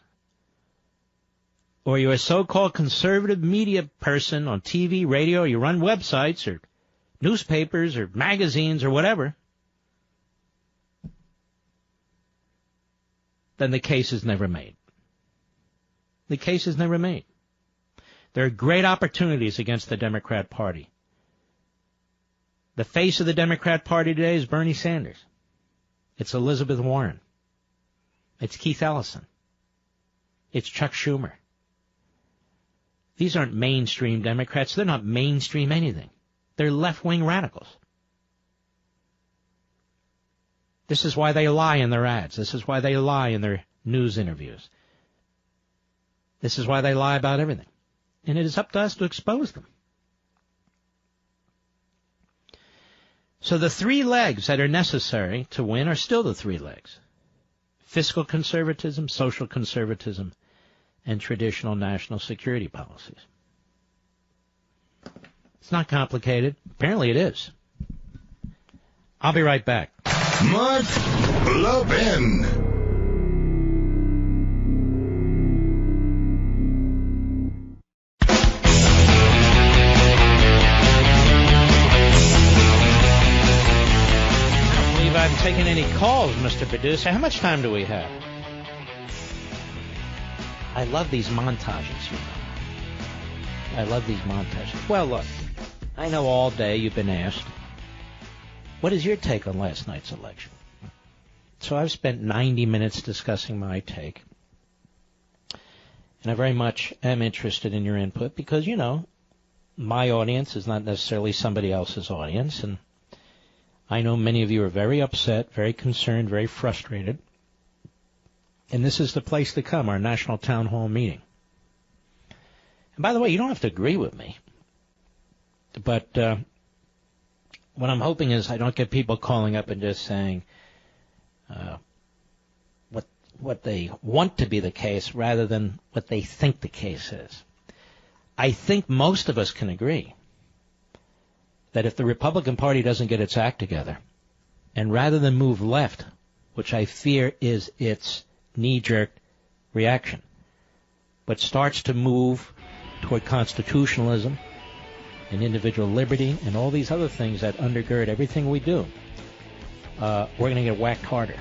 or you're a so-called conservative media person on TV, radio, or you run websites or newspapers or magazines or whatever, then the case is never made. The case is never made. There are great opportunities against the Democrat Party. The face of the Democrat Party today is Bernie Sanders. It's Elizabeth Warren. It's Keith Ellison. It's Chuck Schumer. These aren't mainstream Democrats. They're not mainstream anything. They're left-wing radicals. This is why they lie in their ads. This is why they lie in their news interviews. This is why they lie about everything. And it is up to us to expose them. So the three legs that are necessary to win are still the three legs. Fiscal conservatism, social conservatism, and traditional national security policies. It's not complicated. Apparently it is. I'll be right back. Mark Levin. I haven't taken any calls, Mr. Producer. How much time do we have? I love these montages, you know. I love these montages. Well, look, I know all day you've been asked, what is your take on last night's election? So I've spent 90 minutes discussing my take. And I very much am interested in your input because, you know, my audience is not necessarily somebody else's audience, and I know many of you are very upset, very concerned, very frustrated. And this is the place to come, our national town hall meeting. And by the way, you don't have to agree with me. But what I'm hoping is I don't get people calling up and just saying what they want to be the case rather than what they think the case is. I think most of us can agree that if the Republican Party doesn't get its act together, and rather than move left, which I fear is its knee-jerk reaction, but starts to move toward constitutionalism and individual liberty and all these other things that undergird everything we do, we're going to get whacked harder.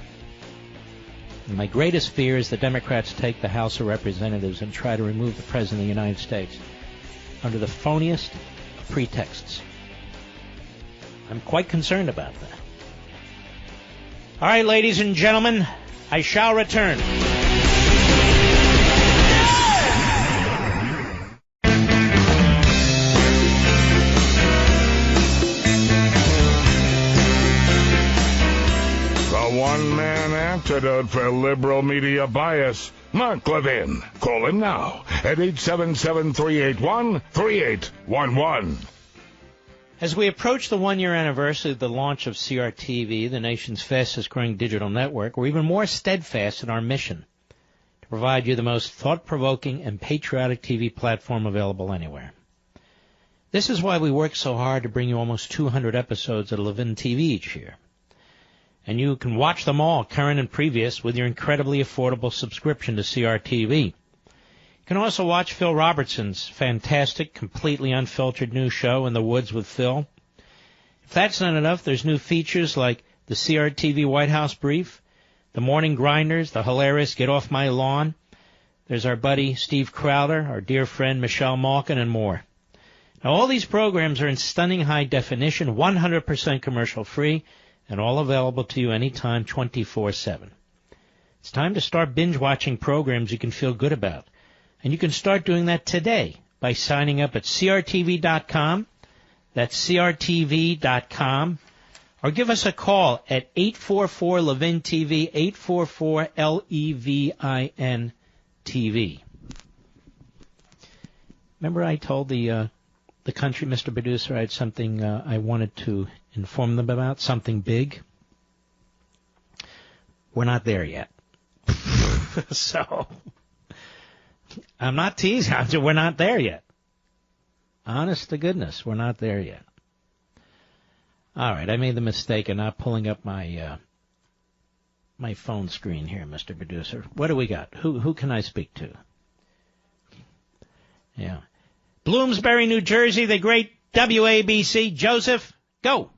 And my greatest fear is the Democrats take the House of Representatives and try to remove the President of the United States under the phoniest of pretexts. I'm quite concerned about that. All right, ladies and gentlemen, I shall return. The one-man antidote for liberal media bias. Mark Levin. Call him now at 877-381-3811. As we approach the one-year anniversary of the launch of CRTV, the nation's fastest-growing digital network, we're even more steadfast in our mission to provide you the most thought-provoking and patriotic TV platform available anywhere. This is why we work so hard to bring you almost 200 episodes of Levin TV each year. And you can watch them all, current and previous, with your incredibly affordable subscription to CRTV. You can also watch Phil Robertson's fantastic, completely unfiltered new show, In the Woods with Phil. If that's not enough, there's new features like the CRTV White House Brief, the Morning Grinders, the hilarious Get Off My Lawn. There's our buddy Steve Crowder, our dear friend Michelle Malkin, and more. Now, all these programs are in stunning high definition, 100% commercial-free, and all available to you anytime, 24/7. It's time to start binge-watching programs you can feel good about. And you can start doing that today by signing up at crtv.com. That's crtv.com. Or give us a call at 844-LEVIN-TV, 844-LEVIN-TV. Remember I told the country, Mr. Producer, I had something I wanted to inform them about, something big? We're not there yet. So, I'm not teasing. We're not there yet. Honest to goodness, we're not there yet. All right, I made the mistake of not pulling up my my phone screen here, Mr. Producer. What do we got? Who can I speak to? Yeah. Bloomsbury, New Jersey, the great WABC. Joseph, go.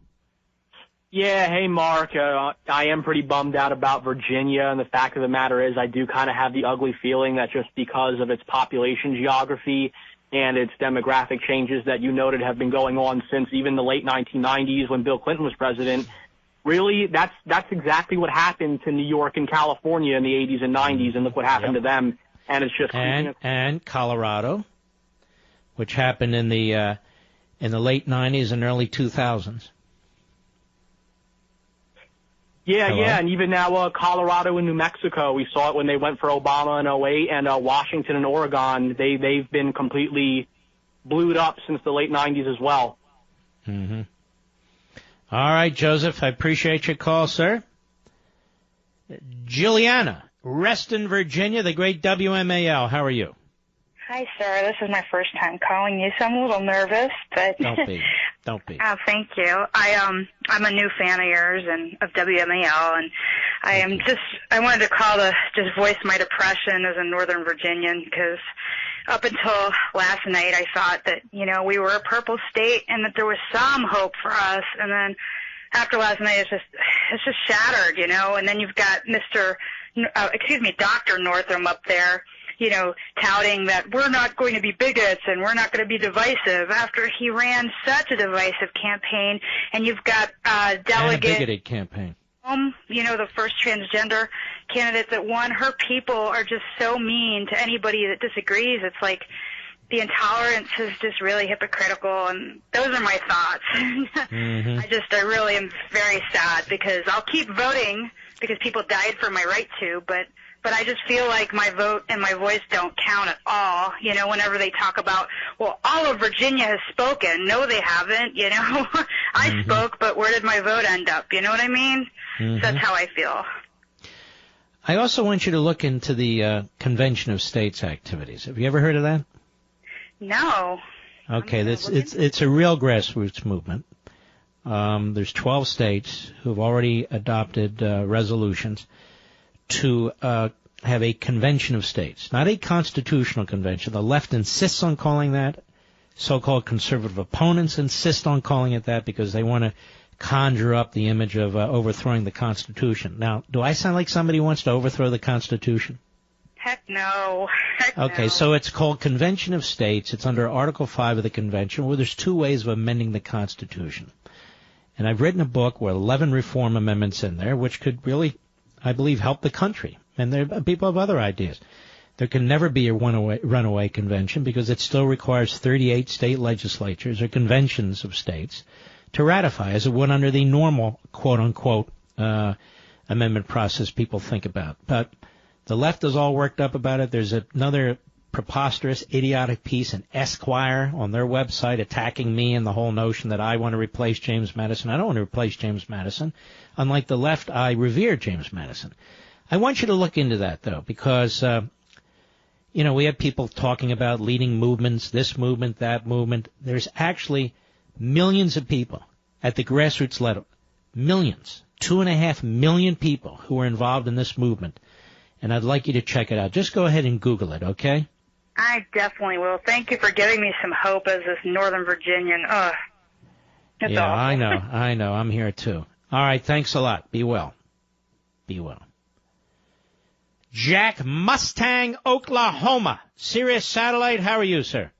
Yeah, hey, Mark. I am pretty bummed out about Virginia, and the fact of the matter is I do kind of have the ugly feeling that just because of its population geography and its demographic changes that you noted have been going on since even the late 1990s when Bill Clinton was president, really that's exactly what happened to New York and California in the 80s and 90s, and look what happened to them. And it's just and Colorado, which happened in the late 90s and early 2000s. Yeah, yeah, and even now Colorado and New Mexico, we saw it when they went for Obama in 2008, and Washington and Oregon, they've been completely blued up since the late 90s as well. Mm-hmm. All right, Joseph, I appreciate your call, sir. Juliana, Reston, Virginia, the great WMAL, how are you? Hi, sir. This is my first time calling you, so I'm a little nervous, but Don't be. Oh, thank you. I'm a new fan of yours and of WMAL, and I wanted to call to just voice my depression as a Northern Virginian, because up until last night I thought that, we were a purple state and that there was some hope for us, and then after last night it's just shattered, and then you've got Dr. Northam up there, touting that we're not going to be bigots and we're not going to be divisive after he ran such a divisive campaign. And you've got delegate. And a bigoted campaign. The first transgender candidate that won. Her people are just so mean to anybody that disagrees. It's like the intolerance is just really hypocritical, and those are my thoughts. Mm-hmm. I really am very sad because I'll keep voting because people died for my right to, but I just feel like my vote and my voice don't count at all, whenever they talk about, well, all of Virginia has spoken. No, they haven't, I spoke, but where did my vote end up? You know what I mean? Mm-hmm. So that's how I feel. I also want you to look into the Convention of States activities. Have you ever heard of that? No. Okay, it's a real grassroots movement. There's 12 states who've already adopted resolutions to have a convention of states, not a constitutional convention. The left insists on calling that. So-called conservative opponents insist on calling it that because they want to conjure up the image of overthrowing the Constitution. Now, do I sound like somebody who wants to overthrow the Constitution? Heck no. Okay, so it's called Convention of States. It's under Article 5 of the Convention, where there's two ways of amending the Constitution. And I've written a book with 11 reform amendments in there, which could really, I believe, help the country. And there people have other ideas. There can never be a runaway convention because it still requires 38 state legislatures or conventions of states to ratify, as it would under the normal, quote-unquote, amendment process people think about. But the left is all worked up about it. There's another preposterous, idiotic piece in Esquire on their website attacking me and the whole notion that I want to replace James Madison. I don't want to replace James Madison. Unlike the left, I revere James Madison. I want you to look into that, though, because, we have people talking about leading movements, this movement, that movement. There's actually millions of people at the grassroots level, millions, 2.5 million people who are involved in this movement. And I'd like you to check it out. Just go ahead and Google it, okay? I definitely will. Thank you for giving me some hope as this Northern Virginian. Ugh. It's yeah, awful. I know. I'm here, too. All right, thanks a lot. Be well. Be well. Jack Mustang, Oklahoma. Sirius Satellite, how are you, sir?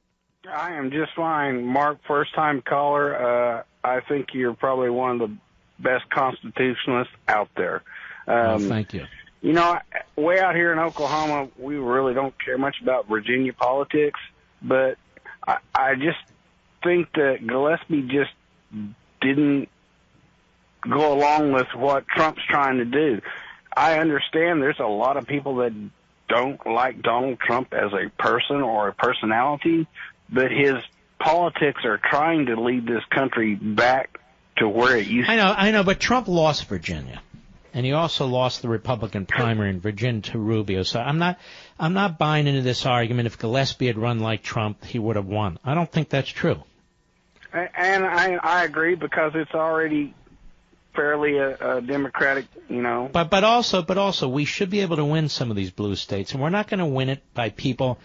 I am just fine. Mark, first-time caller. I think you're probably one of the best constitutionalists out there. Thank you. Way out here in Oklahoma, we really don't care much about Virginia politics, but I just think that Gillespie just didn't go along with what Trump's trying to do. I understand there's a lot of people that don't like Donald Trump as a person or a personality, but his politics are trying to lead this country back to where it used to be. I know, but Trump lost Virginia. And he also lost the Republican primary in Virginia to Rubio. So I'm not buying into this argument. If Gillespie had run like Trump, he would have won. I don't think that's true. And I agree because it's already fairly a Democratic, But also, we should be able to win some of these blue states, and we're not going to win it by people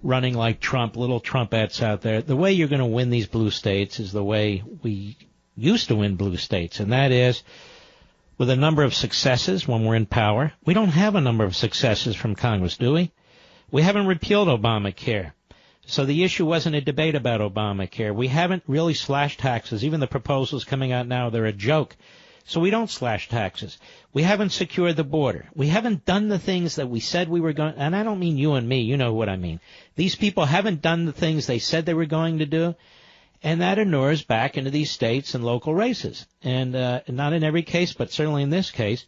running like Trump, little Trumpettes out there. The way you're going to win these blue states is the way we used to win blue states, and that is with a number of successes when we're in power. We don't have a number of successes from Congress, do we? We haven't repealed Obamacare. So the issue wasn't a debate about Obamacare. We haven't really slashed taxes. Even the proposals coming out now, they're a joke. So we don't slash taxes. We haven't secured the border. We haven't done the things that we said we were going, and I don't mean you and me, you know what I mean. These people haven't done the things they said they were going to do. And that inures back into these states and local races. And not in every case, but certainly in this case.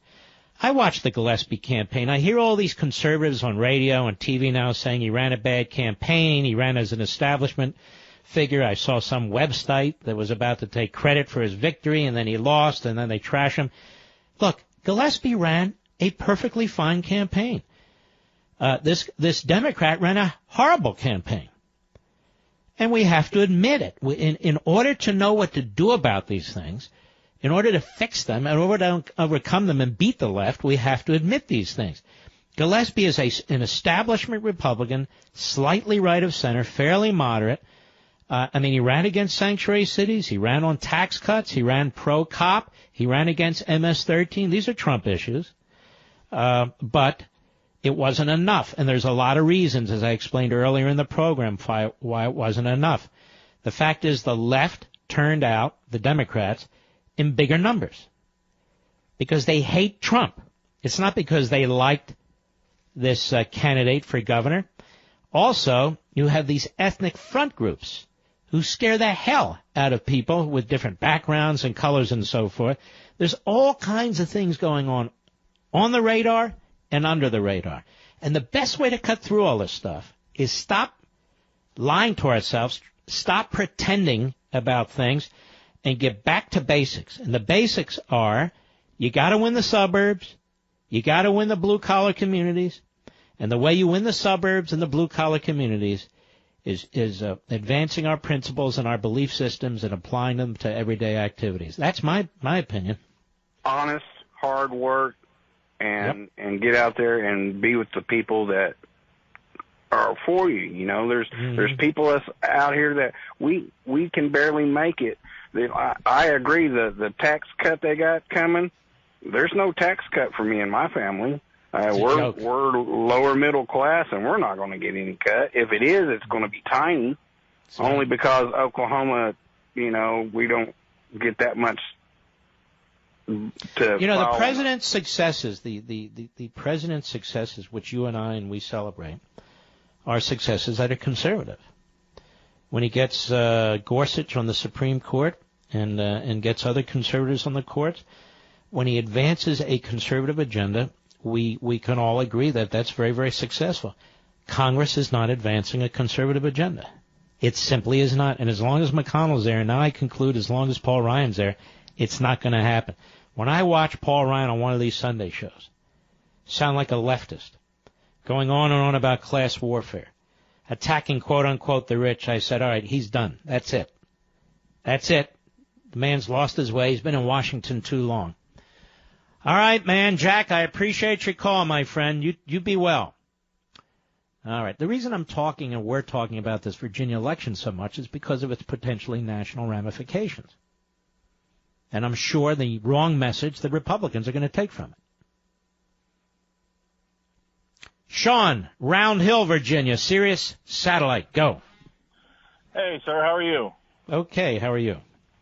I watched the Gillespie campaign. I hear all these conservatives on radio and TV now saying he ran a bad campaign, he ran as an establishment figure. I saw some website that was about to take credit for his victory, and then he lost, and then they trash him. Look, Gillespie ran a perfectly fine campaign. This Democrat ran a horrible campaign. And we have to admit it. In order to know what to do about these things, in order to fix them, in order to overcome them and beat the left, we have to admit these things. Gillespie is an establishment Republican, slightly right of center, fairly moderate. He ran against sanctuary cities. He ran on tax cuts. He ran pro-cop. He ran against MS-13. These are Trump issues. But it wasn't enough, and there's a lot of reasons, as I explained earlier in the program, why it wasn't enough. The fact is the left turned out, the Democrats, in bigger numbers because they hate Trump. It's not because they liked this candidate for governor. Also, you have these ethnic front groups who scare the hell out of people with different backgrounds and colors and so forth. There's all kinds of things going on the radar and under the radar. And the best way to cut through all this stuff is stop lying to ourselves, stop pretending about things, and get back to basics. And the basics are you got to win the suburbs, you got to win the blue-collar communities, and the way you win the suburbs and the blue-collar communities is advancing our principles and our belief systems and applying them to everyday activities. That's my opinion. Honest, hard work, and get out there and be with the people that are for you. There's people that's out here that we can barely make it, I agree. The tax cut they got coming, there's no tax cut for me and my family. We're lower middle class, and we're not going to get any cut. If it is, it's going to be tiny, only because Oklahoma, we don't get that much to the president's successes, the president's successes, which you and I and we celebrate, are successes that are conservative. When he gets Gorsuch on the Supreme Court and gets other conservatives on the court, when he advances a conservative agenda, we can all agree that that's very, very successful. Congress is not advancing a conservative agenda. It simply is not. And as long as McConnell's there, and now I conclude as long as Paul Ryan's there, it's not going to happen. When I watch Paul Ryan on one of these Sunday shows, sound like a leftist, going on and on about class warfare, attacking, quote-unquote, the rich, I said, all right, he's done. That's it. That's it. The man's lost his way. He's been in Washington too long. All right, man, Jack, I appreciate your call, my friend. You be well. All right. The reason I'm talking and we're talking about this Virginia election so much is because of its potentially national ramifications. And I'm sure the wrong message the Republicans are going to take from it. Sean, Round Hill, Virginia, Sirius Satellite, go. Hey, sir, how are you? Okay, how are you?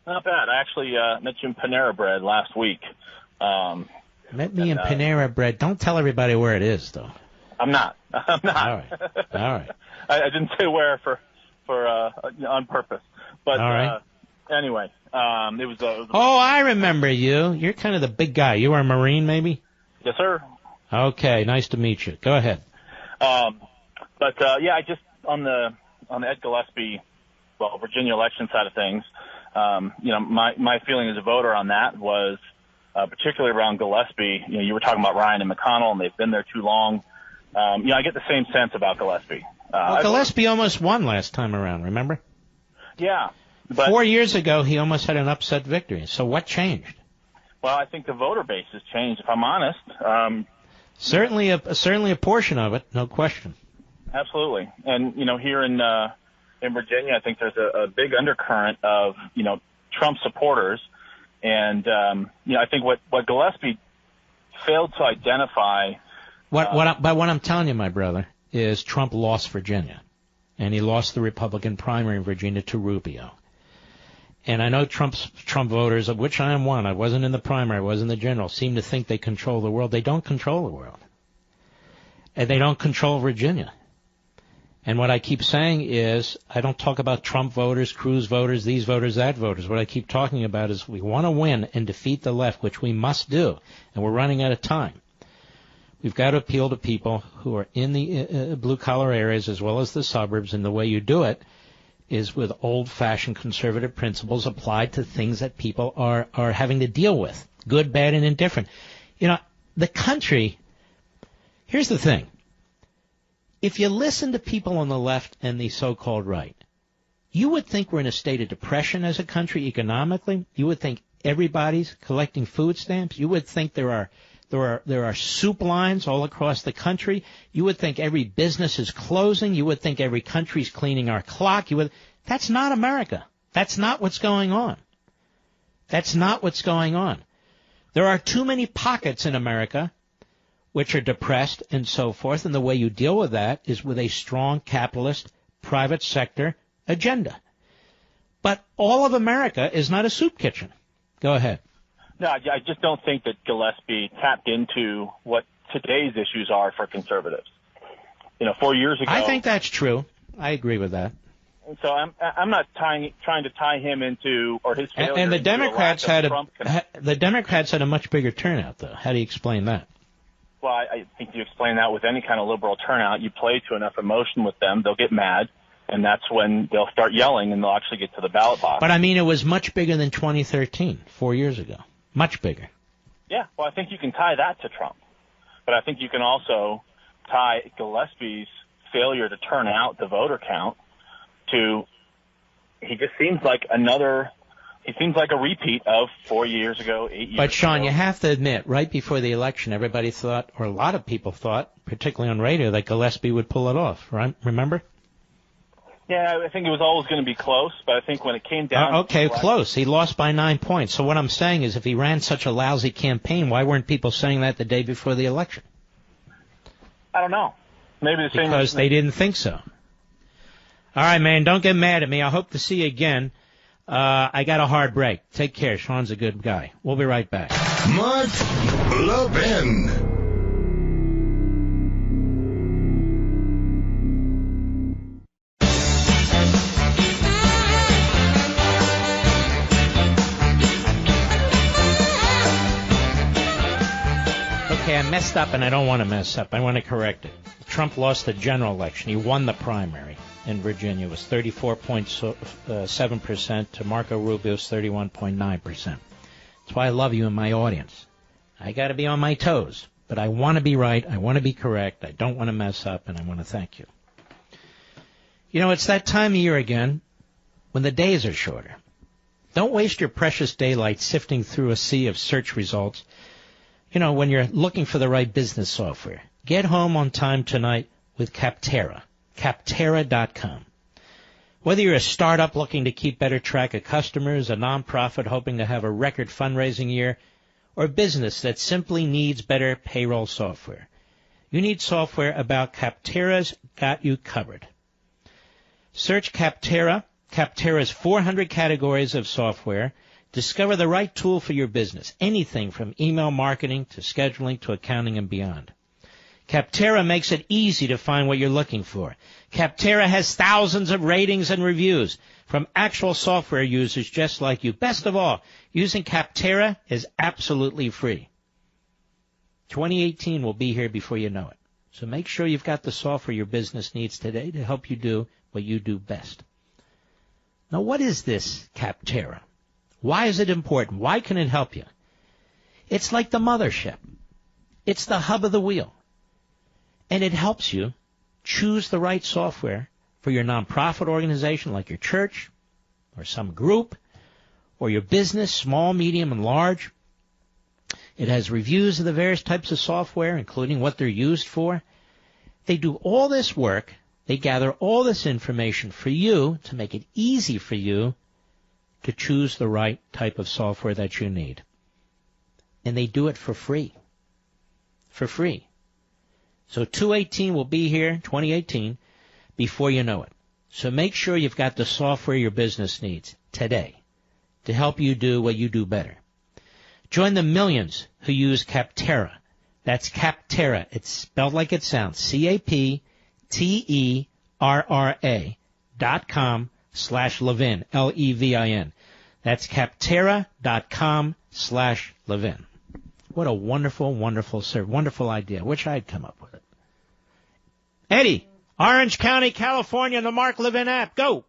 Not bad. I actually met you in Panera Bread last week. Met me in Panera Bread. Don't tell everybody where it is, though. I'm not. All right. I didn't say where for on purpose. But all right. Anyway, it was. Oh, I remember you. You're kind of the big guy. You were a Marine, maybe? Yes, sir. Okay, nice to meet you. Go ahead. I just on the Ed Gillespie, Virginia election side of things. My feeling as a voter on that was. Particularly around Gillespie, you were talking about Ryan and McConnell, and they've been there too long. I get the same sense about Gillespie. Gillespie almost won last time around, remember? Yeah. But 4 years ago, he almost had an upset victory. So what changed? Well, I think the voter base has changed, if I'm honest. Certainly a portion of it, no question. Absolutely. And, here in Virginia, I think there's a big undercurrent of, Trump supporters. And, I think what Gillespie failed to identify. But what I'm telling you, my brother, is Trump lost Virginia. And he lost the Republican primary in Virginia to Rubio. And I know Trump voters, of which I am one, I wasn't in the primary, I was in the general, seem to think they control the world. They don't control the world. And they don't control Virginia. And what I keep saying is, I don't talk about Trump voters, Cruz voters, these voters, that voters. What I keep talking about is we want to win and defeat the left, which we must do. And we're running out of time. We've got to appeal to people who are in the blue-collar areas as well as the suburbs, and the way you do it is with old-fashioned conservative principles applied to things that people are having to deal with, good, bad, and indifferent. The country, here's the thing. If you listen to people on the left and the so-called right, you would think we're in a state of depression as a country economically. You would think everybody's collecting food stamps. You would think there are soup lines all across the country. You would think every business is closing. You would think every country's cleaning our clock. That's not America. That's not what's going on. That's not what's going on. There are too many pockets in America which are depressed and so forth, and the way you deal with that is with a strong capitalist private sector agenda. But all of America is not a soup kitchen. Go ahead. No, I just don't think that Gillespie tapped into what today's issues are for conservatives. 4 years ago. I think that's true. I agree with that. So I'm not trying to tie him into or his failure. And the Democrats had a much bigger turnout, though. How do you explain that? Well, I think you explain that with any kind of liberal turnout. You play to enough emotion with them, they'll get mad, and that's when they'll start yelling, and they'll actually get to the ballot box. But, it was much bigger than 2013, 4 years ago. Much bigger. Yeah, well, I think you can tie that to Trump. But I think you can also tie Gillespie's failure to turn out the voter count to he just seems like he seems like a repeat of 4 years ago, 8 years ago. But, Sean, you have to admit, right before the election, everybody thought, or a lot of people thought, particularly on radio, that Gillespie would pull it off, right? Remember? Yeah, I think it was always going to be close, but I think when it came down... Okay, close. He lost by 9 points. So what I'm saying is if he ran such a lousy campaign, why weren't people saying that the day before the election? I don't know. Maybe the same... Because they didn't think so. All right, man, don't get mad at me. I hope to see you again. I got a hard break. Take care. Sean's a good guy. We'll be right back. Mark Levin. Okay, I messed up, and I don't want to mess up. I want to correct it. Trump lost the general election. He won the primary in Virginia. It was 34.7% to Marco Rubio's 31.9%. That's why I love you in my audience. I got to be on my toes, but I want to be right. I want to be correct. I don't want to mess up, and I want to thank you. You know, it's that time of year again when the days are shorter. Don't waste your precious daylight sifting through a sea of search results. You know, when you're looking for the right business software, get home on time tonight with Capterra, Capterra.com. Whether you're a startup looking to keep better track of customers, a nonprofit hoping to have a record fundraising year, or a business that simply needs better payroll software, you need software about Capterra's got you covered. Search Capterra, Capterra's 400 categories of software. Discover the right tool for your business, anything from email marketing to scheduling to accounting and beyond. Capterra makes it easy to find what you're looking for. Capterra has thousands of ratings and reviews from actual software users just like you. Best of all, using Capterra is absolutely free. 2018 will be here before you know it. So make sure you've got the software your business needs today to help you do what you do best. Now, what is this Capterra? Why is it important? Why can it help you? It's like the mothership. It's the hub of the wheel. And it helps you choose the right software for your nonprofit organization like your church or some group or your business, small, medium, and large. It has reviews of the various types of software, including what they're used for. They do all this work. They gather all this information for you to make it easy for you to choose the right type of software that you need. And they do it for free. For free. So 2018 will be here, 2018, before you know it. So make sure you've got the software your business needs today to help you do what you do better. Join the millions who use Capterra. That's Capterra. It's spelled like it sounds. CapTerra.com/Levin. Levin. That's Capterra.com/Levin. What a wonderful, wonderful idea. Wish I'd come up with it. Eddie, Orange County, California, the Mark Levin app. Go.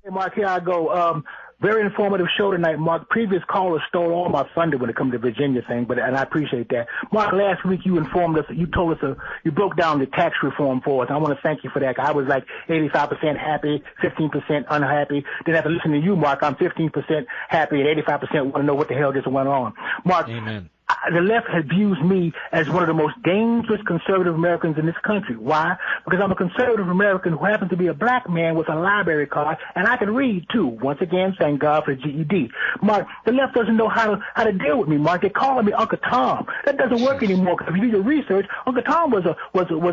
Hey, Mark, here I go. Very informative show tonight, Mark. Previous callers stole all my thunder when it comes to the Virginia thing, and I appreciate that. Mark, last week you informed us, you told us, you broke down the tax reform for us. I want to thank you for that. I was like 85% happy, 15% unhappy. Then after listening to you, Mark, I'm 15% happy and 85% want to know what the hell just went on. Mark, Amen. The left has views me as one of the most dangerous conservative Americans in this country. Why? Because I'm a conservative American who happens to be a black man with a library card, and I can read too. Once again, thank God for GED. Mark, the left doesn't know how to deal with me, Mark. They're calling me Uncle Tom. That doesn't work anymore, because if you do your research, Uncle Tom was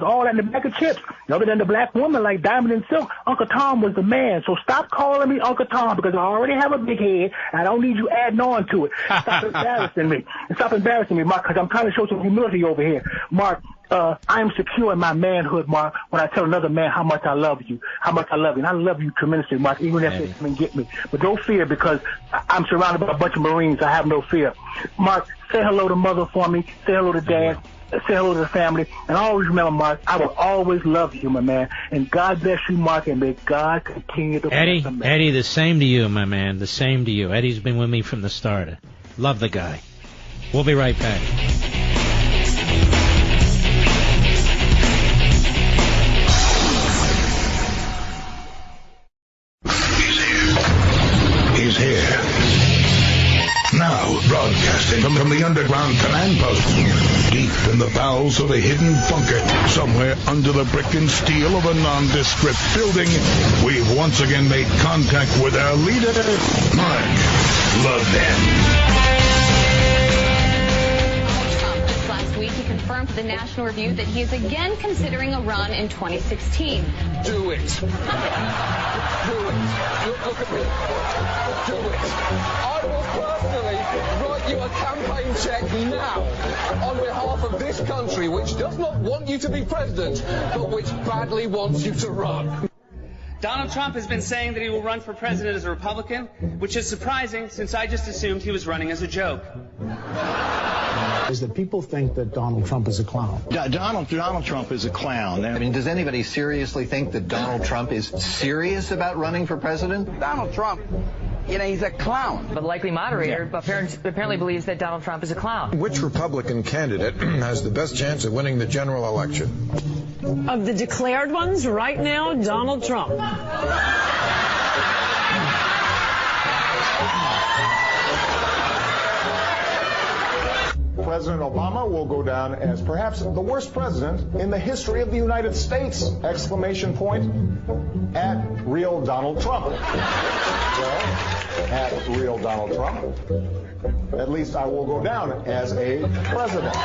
all that in the bag of chips. Other than the black woman like Diamond and Silk, Uncle Tom was the man. So stop calling me Uncle Tom, because I already have a big head, and I don't need you adding on to it. Stop embarrassing me. Stop embarrassing me, Mark, because I'm trying to show some humility over here. Mark, I am secure in my manhood, Mark, when I tell another man how much I love you, And I love you tremendously, Mark, even if they come and get me. But don't fear, because I'm surrounded by a bunch of Marines. I have no fear. Mark, say hello to Mother for me. Say hello to Dad. Say hello to the family. And always remember, Mark, I will always love you, my man. And God bless you, Mark, and may God continue to bless you. Eddie, the same to you, my man. The same to you. Eddie's been with me from the start. Love the guy. We'll be right back. He's here. Now, broadcast. Broadcasting from the underground command post, deep in the bowels of a hidden bunker, somewhere under the brick and steel of a nondescript building, we've once again made contact with our leader, Mark Levin. He confirmed to the National Review that he is again considering a run in 2016. Do it. Do it. Look at me. Do it. I will personally write you a campaign check now on behalf of this country, which does not want you to be president, but which badly wants you to run. Donald Trump has been saying that he will run for president as a Republican, which is surprising since I just assumed he was running as a joke. Is that people think that Donald Trump is a clown. Donald Trump is a clown. I mean, does anybody seriously think that Donald Trump is serious about running for president? Donald Trump, he's a clown. But the likely moderator apparently believes that Donald Trump is a clown. Which Republican candidate has the best chance of winning the general election? Of the declared ones right now, Donald Trump. President Obama will go down as perhaps the worst president in the history of the United States! Exclamation point. At real Donald Trump. Well, at real Donald Trump, at least I will go down as a president.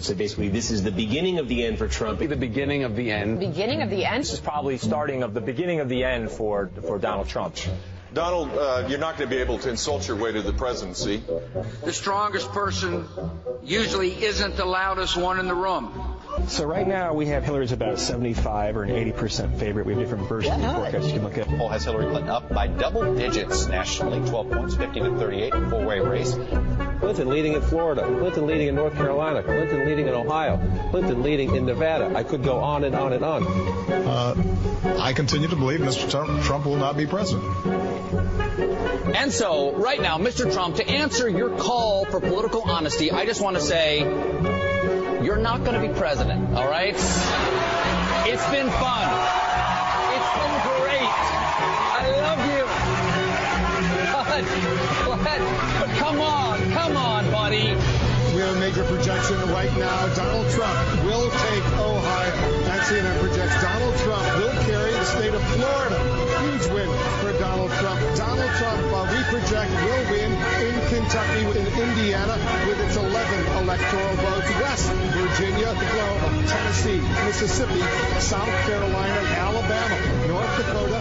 So basically, this is the beginning of the end for Trump. The beginning of the end. Beginning of the end? This is probably starting of the beginning of the end for Donald Trump. Donald, you're not going to be able to insult your way to the presidency. The strongest person usually isn't the loudest one in the room. So right now we have Hillary's about a 75 or an 80% favorite. We have different versions of the forecast you can look at. The poll has Hillary Clinton up by double digits nationally, 12 points, 50 to 38, four-way race. Clinton leading in Florida, Clinton leading in North Carolina, Clinton leading in Ohio, Clinton leading in Nevada. I could go on and on and on. I continue to believe Mr. Trump will not be president. And so, right now, Mr. Trump, to answer your call for political honesty, I just want to say, you're not going to be president, all right? It's been fun. It's been great. I love you. But come on, buddy. We have a major projection right now. Donald Trump will take Ohio. That CNN projects Donald Trump will carry the state of Florida. Huge win for Donald Trump. Donald Trump, we project, will win in Kentucky, in Indiana, with its 11 electoral votes. West Virginia, Oklahoma, Tennessee, Mississippi, South Carolina, Alabama, North Dakota,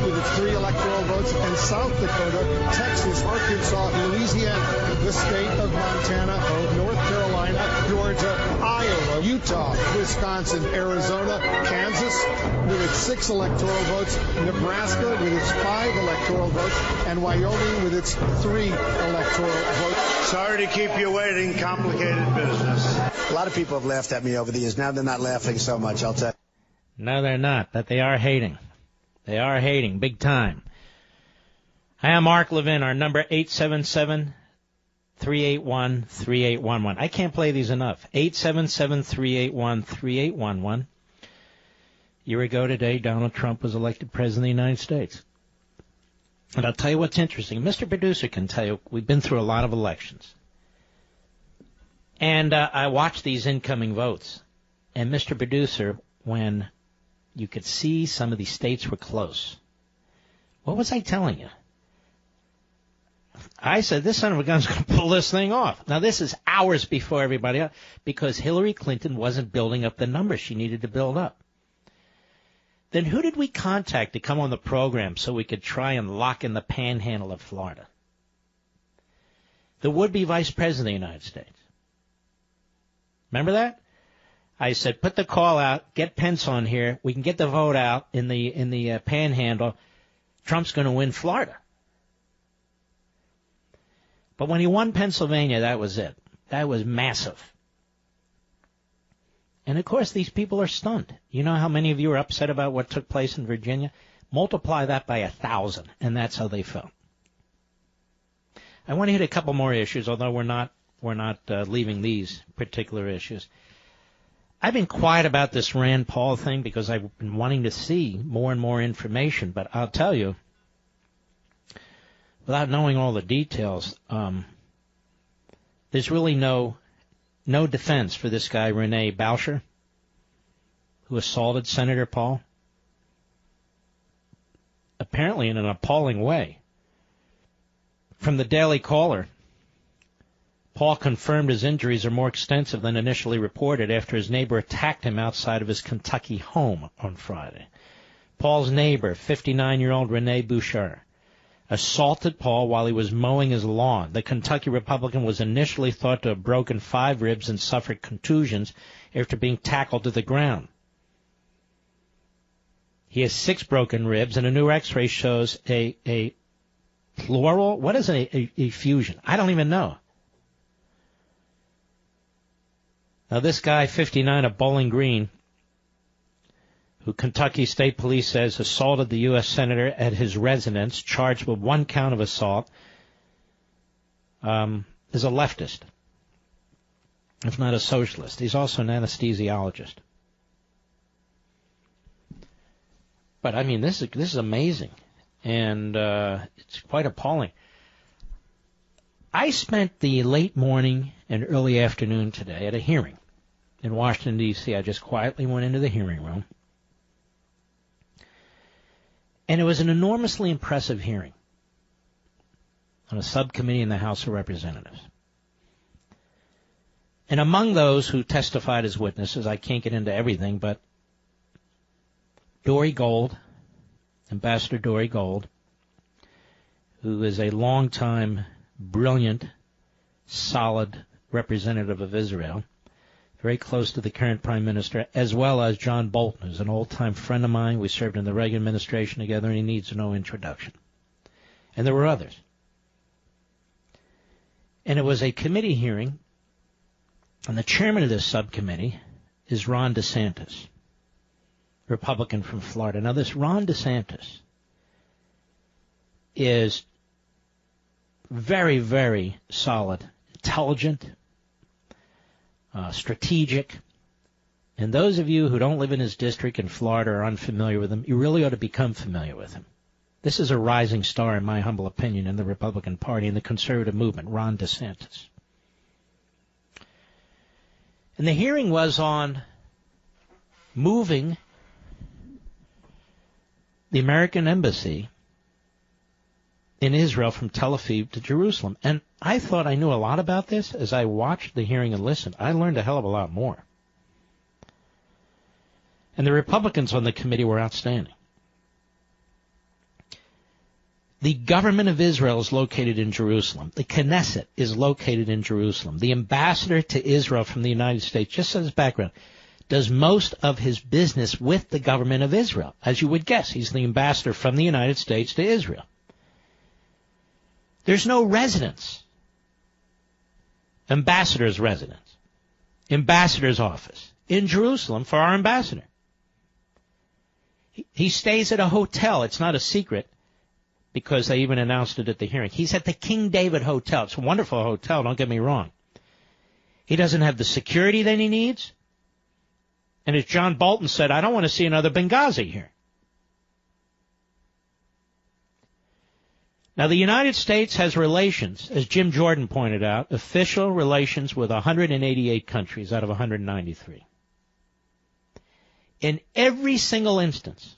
with its 3 electoral votes, and South Dakota, Texas, Arkansas, Louisiana, the state of Montana, North Carolina, Georgia, Iowa, Utah, Wisconsin, Arizona, Kansas with its 6 electoral votes, Nebraska with its 5 electoral votes, and Wyoming with its 3 electoral votes. Sorry to keep you waiting. Complicated business. A lot of people have laughed at me over the years. Now they're not laughing so much, I'll tell you. No, they're not, but they are hating. They are hating, big time. Hi, I'm Mark Levin. Our number, 877-381-3811. I can't play these enough. 877-381-3811. A year ago today, Donald Trump was elected president of the United States. And I'll tell you what's interesting. Mr. Producer can tell you we've been through a lot of elections. And I watched these incoming votes. And Mr. Producer, when you could see some of these states were close, what was I telling you? I said, this son of a gun's going to pull this thing off. Now, this is hours before everybody else, because Hillary Clinton wasn't building up the numbers she needed to build up. Then who did we contact to come on the program so we could try and lock in the panhandle of Florida? The would-be vice president of the United States. Remember that? I said, put the call out, get Pence on here, we can get the vote out in the panhandle. Trump's going to win Florida. But when he won Pennsylvania, that was it. That was massive. And, of course, these people are stunned. You know how many of you are upset about what took place in Virginia? Multiply that by 1,000, and that's how they felt. I want to hit a couple more issues, although we're not leaving these particular issues. I've been quiet about this Rand Paul thing because I've been wanting to see more and more information, but I'll tell you, without knowing all the details, there's really no defense for this guy, Rene Boucher, who assaulted Senator Paul, apparently in an appalling way. From the Daily Caller, Paul confirmed his injuries are more extensive than initially reported after his neighbor attacked him outside of his Kentucky home on Friday. Paul's neighbor, 59-year-old Rene Boucher, assaulted Paul while he was mowing his lawn. The Kentucky Republican was initially thought to have broken 5 ribs and suffered contusions after being tackled to the ground. He has 6 broken ribs, and a new X-ray shows a pleural. What is a fusion? I don't even know. Now, this guy, 59, of Bowling Green, who Kentucky State Police says assaulted the U.S. Senator at his residence, charged with 1 count of assault, is a leftist, if not a socialist. He's also an anesthesiologist. But, I mean, this is amazing, and it's quite appalling. I spent the late morning and early afternoon today at a hearing in Washington, D.C. I just quietly went into the hearing room. And it was an enormously impressive hearing on a subcommittee in the House of Representatives. And among those who testified as witnesses, I can't get into everything, but Dory Gold, Ambassador Dory Gold, who is a longtime, brilliant, solid representative of Israel, very close to the current Prime Minister, as well as John Bolton, who's an old-time friend of mine. We served in the Reagan administration together, and he needs no introduction. And there were others. And it was a committee hearing, and the chairman of this subcommittee is Ron DeSantis, Republican from Florida. Now, this Ron DeSantis is very, very solid, intelligent, strategic. And those of you who don't live in his district in Florida or are unfamiliar with him, you really ought to become familiar with him. This is a rising star, in my humble opinion, in the Republican Party and the conservative movement, Ron DeSantis. And the hearing was on moving the American embassy in Israel from Tel Aviv to Jerusalem. And I thought I knew a lot about this. As I watched the hearing and listened, I learned a hell of a lot more. And the Republicans on the committee were outstanding. The government of Israel is located in Jerusalem. The Knesset is located in Jerusalem. The ambassador to Israel from the United States, just as background, does most of his business with the government of Israel. As you would guess, he's the ambassador from the United States to Israel. There's no residence. Ambassador's residence. Ambassador's office in Jerusalem for our ambassador. He stays at a hotel. It's not a secret because they even announced it at the hearing. He's at the King David Hotel. It's a wonderful hotel, don't get me wrong. He doesn't have the security that he needs. And as John Bolton said, I don't want to see another Benghazi here. Now, the United States has relations, as Jim Jordan pointed out, official relations with 188 countries out of 193. In every single instance,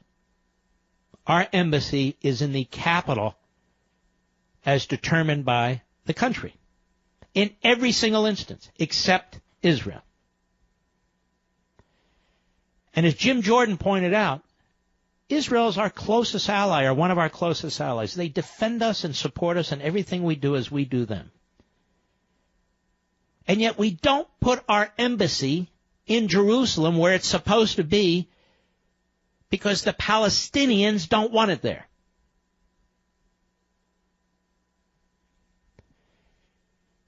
our embassy is in the capital as determined by the country. In every single instance, except Israel. And as Jim Jordan pointed out, Israel is our closest ally, or one of our closest allies. They defend us and support us in everything we do as we do them. And yet we don't put our embassy in Jerusalem where it's supposed to be because the Palestinians don't want it there.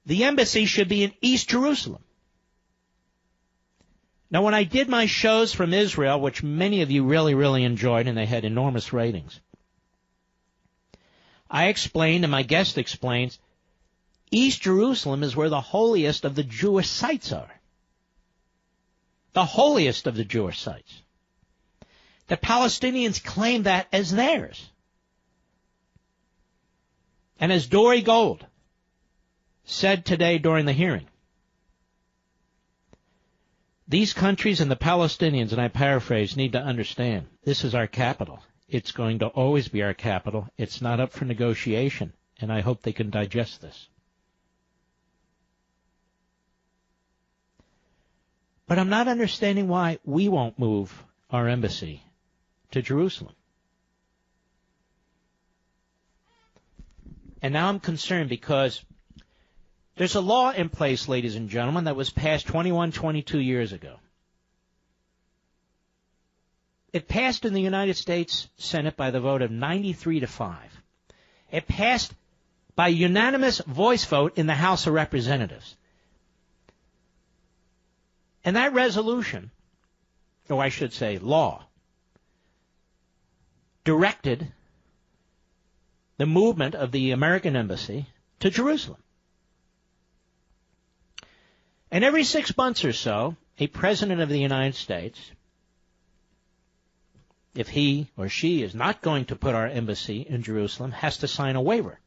The embassy should be in East Jerusalem. Now, when I did my shows from Israel, which many of you really, really enjoyed, and they had enormous ratings, I explained, and my guest explains, East Jerusalem is where the holiest of the Jewish sites are. The holiest of the Jewish sites. The Palestinians claim that as theirs. And as Dory Gold said today during the hearing, these countries and the Palestinians, and I paraphrase, need to understand this is our capital. It's going to always be our capital. It's not up for negotiation, and I hope they can digest this. But I'm not understanding why we won't move our embassy to Jerusalem. And now I'm concerned because there's a law in place, ladies and gentlemen, that was passed 22 years ago. It passed in the United States Senate by the vote of 93-5. It passed by unanimous voice vote in the House of Representatives. And that resolution, or I should say law, directed the movement of the American embassy to Jerusalem. And every 6 months or so, a president of the United States, if he or she is not going to put our embassy in Jerusalem, has to sign a waiver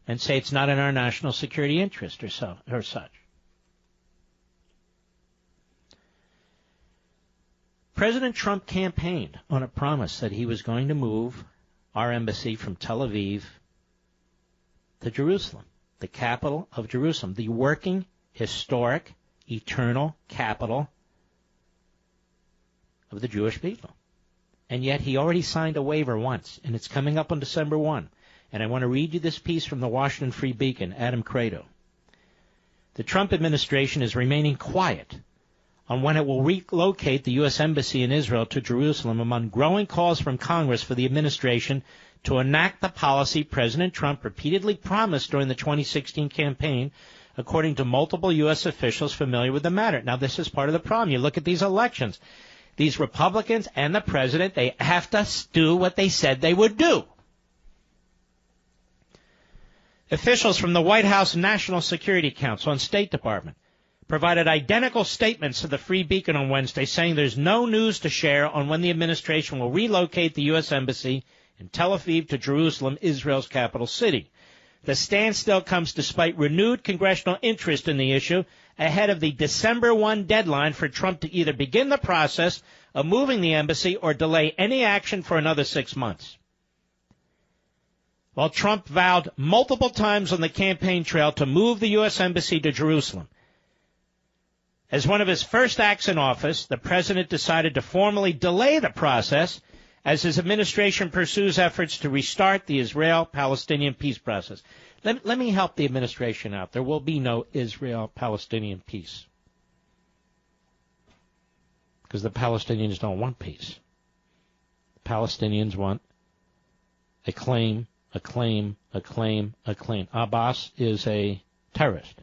and say it's not in our national security interest or such. President Trump campaigned on a promise that he was going to move our embassy from Tel Aviv to Jerusalem, the capital of Jerusalem, the working, historic, eternal capital of the Jewish people. And yet he already signed a waiver once, and it's coming up on December 1. And I want to read you this piece from the Washington Free Beacon, Adam Credo. The Trump administration is remaining quiet on when it will relocate the U.S. Embassy in Israel to Jerusalem among growing calls from Congress for the administration to enact the policy President Trump repeatedly promised during the 2016 campaign, according to multiple U.S. officials familiar with the matter. Now, this is part of the problem. You look at these elections. These Republicans and the president, they have to do what they said they would do. Officials from the White House National Security Council and State Department provided identical statements to the Free Beacon on Wednesday, saying there's no news to share on when the administration will relocate the U.S. Embassy in Tel Aviv to Jerusalem, Israel's capital city. The standstill comes despite renewed congressional interest in the issue ahead of the December 1 deadline for Trump to either begin the process of moving the embassy or delay any action for another 6 months. While Trump vowed multiple times on the campaign trail to move the U.S. Embassy to Jerusalem, as one of his first acts in office, the president decided to formally delay the process as his administration pursues efforts to restart the Israel-Palestinian peace process. Let me help the administration out. There will be no Israel-Palestinian peace because the Palestinians don't want peace. The Palestinians want a claim, a claim, a claim, a claim. Abbas is a terrorist.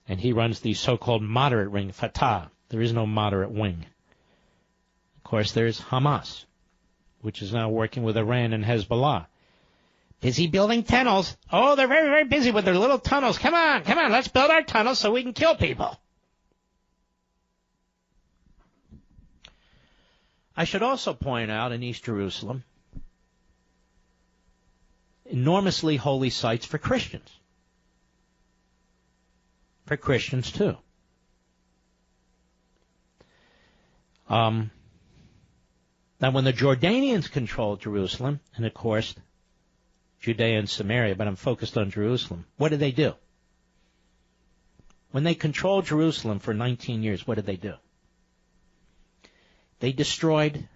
And he runs the so-called moderate wing, Fatah. There is no moderate wing. Of course, there's Hamas, which is now working with Iran and Hezbollah. Busy building tunnels. Oh, they're very, very busy with their little tunnels. Come on, let's build our tunnels so we can kill people. I should also point out in East Jerusalem, enormously holy sites for Christians. For Christians, too. Now, when the Jordanians controlled Jerusalem, and of course, Judea and Samaria, but I'm focused on Jerusalem, what did they do? When they controlled Jerusalem for 19 years, what did they do? They destroyed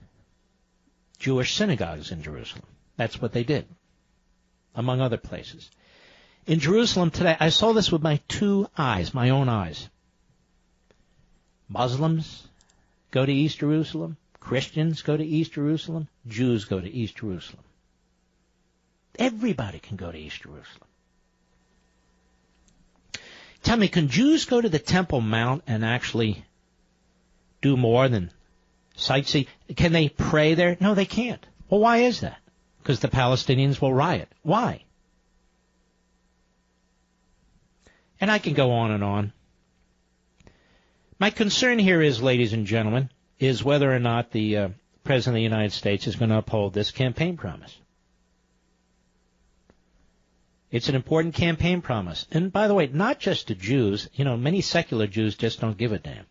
Jewish synagogues in Jerusalem. That's what they did, among other places. In Jerusalem today, I saw this with my two eyes, my own eyes. Muslims go to East Jerusalem. Christians go to East Jerusalem. Jews go to East Jerusalem. Everybody can go to East Jerusalem. Tell me, can Jews go to the Temple Mount and actually do more than sightsee? Can they pray there? No, they can't. Well, why is that? Because the Palestinians will riot. Why? And I can go on and on. My concern here is, ladies and gentlemen, is whether or not the President of the United States is going to uphold this campaign promise. It's an important campaign promise. And by the way, not just to Jews. You know, many secular Jews just don't give a damn.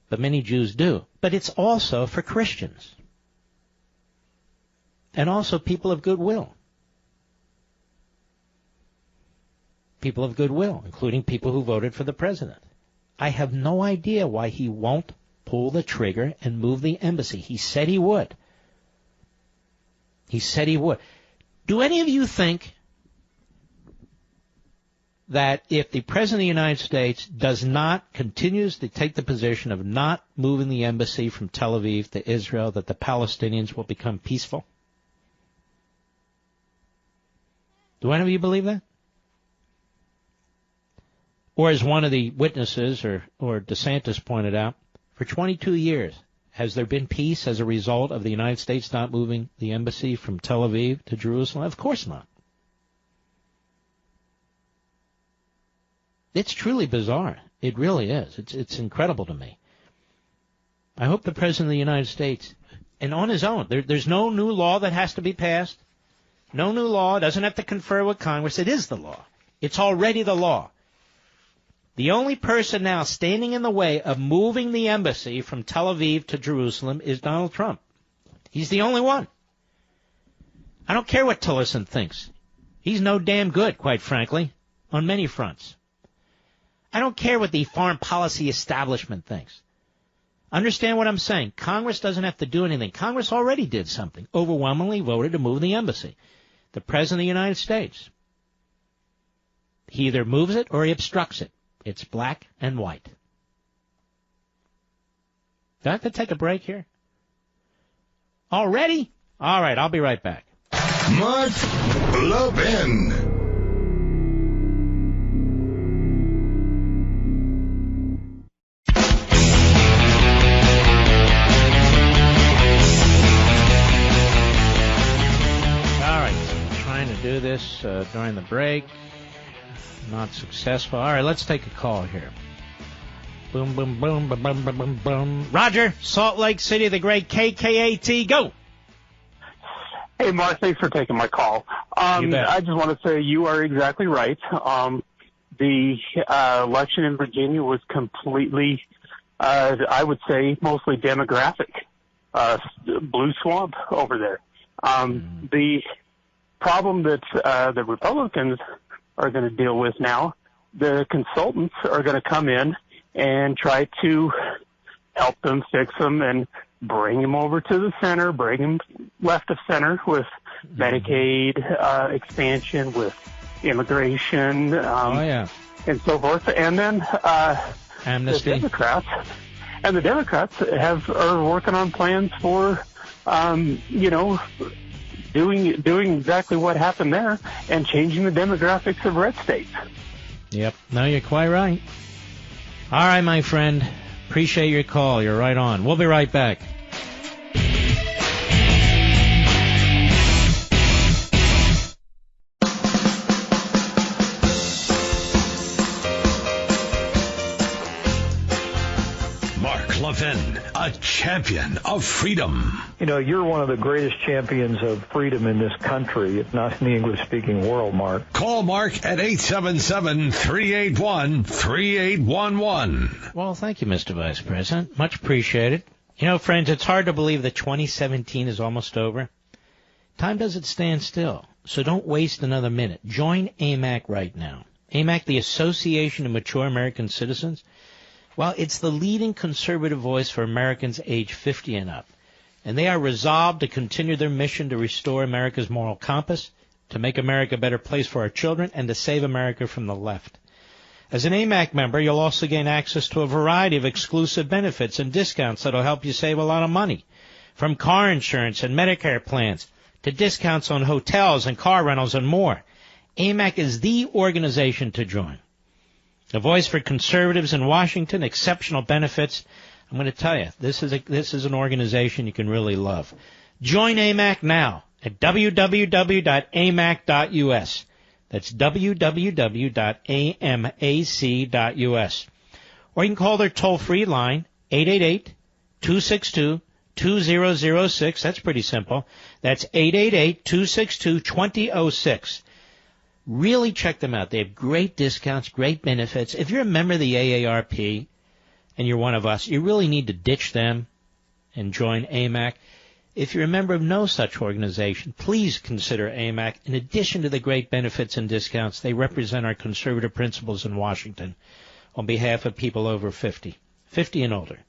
But many Jews do. But it's also for Christians. And also people of goodwill. People of goodwill, including people who voted for the president. I have no idea why he won't pull the trigger and move the embassy. He said he would. He said he would. Do any of you think that if the President of the United States continues to take the position of not moving the embassy from Tel Aviv to Israel, that the Palestinians will become peaceful? Do any of you believe that? Or as one of the witnesses, or DeSantis pointed out, for 22 years, has there been peace as a result of the United States not moving the embassy from Tel Aviv to Jerusalem? Of course not. It's truly bizarre. It really is. It's incredible to me. I hope the President of the United States, and on his own, there's no new law that has to be passed. No new law. Doesn't have to confer with Congress. It is the law. It's already the law. The only person now standing in the way of moving the embassy from Tel Aviv to Jerusalem is Donald Trump. He's the only one. I don't care what Tillerson thinks. He's no damn good, quite frankly, on many fronts. I don't care what the foreign policy establishment thinks. Understand what I'm saying. Congress doesn't have to do anything. Congress already did something. Overwhelmingly voted to move the embassy. The President of the United States. He either moves it or he obstructs it. It's black and white. Do I have to take a break here? Already? All right, I'll be right back. Mark Levin. All right, trying to do this during the break. Not successful. All right, let's take a call here. Boom, boom, boom, boom, boom, boom, boom, boom. Roger, Salt Lake City, the great KKAT. Go. Hey, Mark, thanks for taking my call. I just want to say you are exactly right. The election in Virginia was completely, I would say, mostly demographic. Blue swamp over there. The problem that the Republicans are going to deal with now, the consultants are going to come in and try to help them, fix them, and bring them over to the center, bring them left of center with Medicaid expansion, with immigration, and so forth. And then Amnesty. The Democrats are working on plans for, doing exactly what happened there and changing the demographics of red states. Yep. No, you're quite right. All right, my friend. Appreciate your call. You're right on. We'll be right back. Levin, a champion of freedom. You know, you're one of the greatest champions of freedom in this country, if not in the English-speaking world, Mark. Call Mark at 877-381-3811. Well, thank you, Mr. Vice President. Much appreciated. You know, friends, it's hard to believe that 2017 is almost over. Time doesn't stand still, so don't waste another minute. Join AMAC right now. AMAC, the Association of Mature American Citizens. Well, it's the leading conservative voice for Americans age 50 and up, and they are resolved to continue their mission to restore America's moral compass, to make America a better place for our children, and to save America from the left. As an AMAC member, you'll also gain access to a variety of exclusive benefits and discounts that will help you save a lot of money, from car insurance and Medicare plans to discounts on hotels and car rentals and more. AMAC is the organization to join. The voice for conservatives in Washington, exceptional benefits. I'm going to tell you, this is an organization you can really love. Join AMAC now at www.amac.us. That's www.amac.us. Or you can call their toll-free line, 888-262-2222. 888-2006. That's pretty simple. That's 888-262-2006. Really check them out. They have great discounts, great benefits. If you're a member of the AARP and you're one of us, you really need to ditch them and join AMAC. If you're a member of no such organization, please consider AMAC. In addition to the great benefits and discounts, they represent our conservative principles in Washington on behalf of people over 50 and older.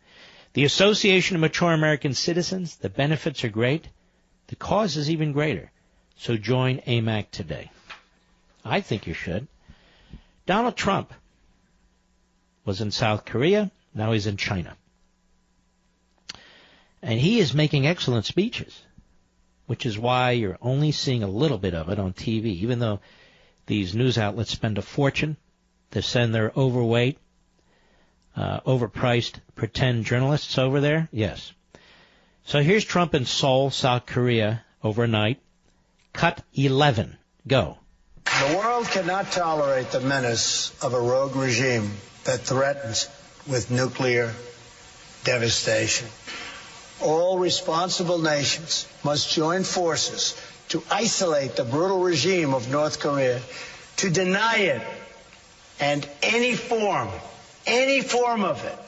The Association of Mature American Citizens, the benefits are great. The cause is even greater. So join AMAC today. I think you should. Donald Trump was in South Korea. Now he's in China. And he is making excellent speeches, which is why you're only seeing a little bit of it on TV, even though these news outlets spend a fortune to send their overweight, overpriced pretend journalists over there. Yes. So here's Trump in Seoul, South Korea, overnight. Cut 11. Go. The world cannot tolerate the menace of a rogue regime that threatens with nuclear devastation. All responsible nations must join forces to isolate the brutal regime of North Korea, to deny it, and any form of it,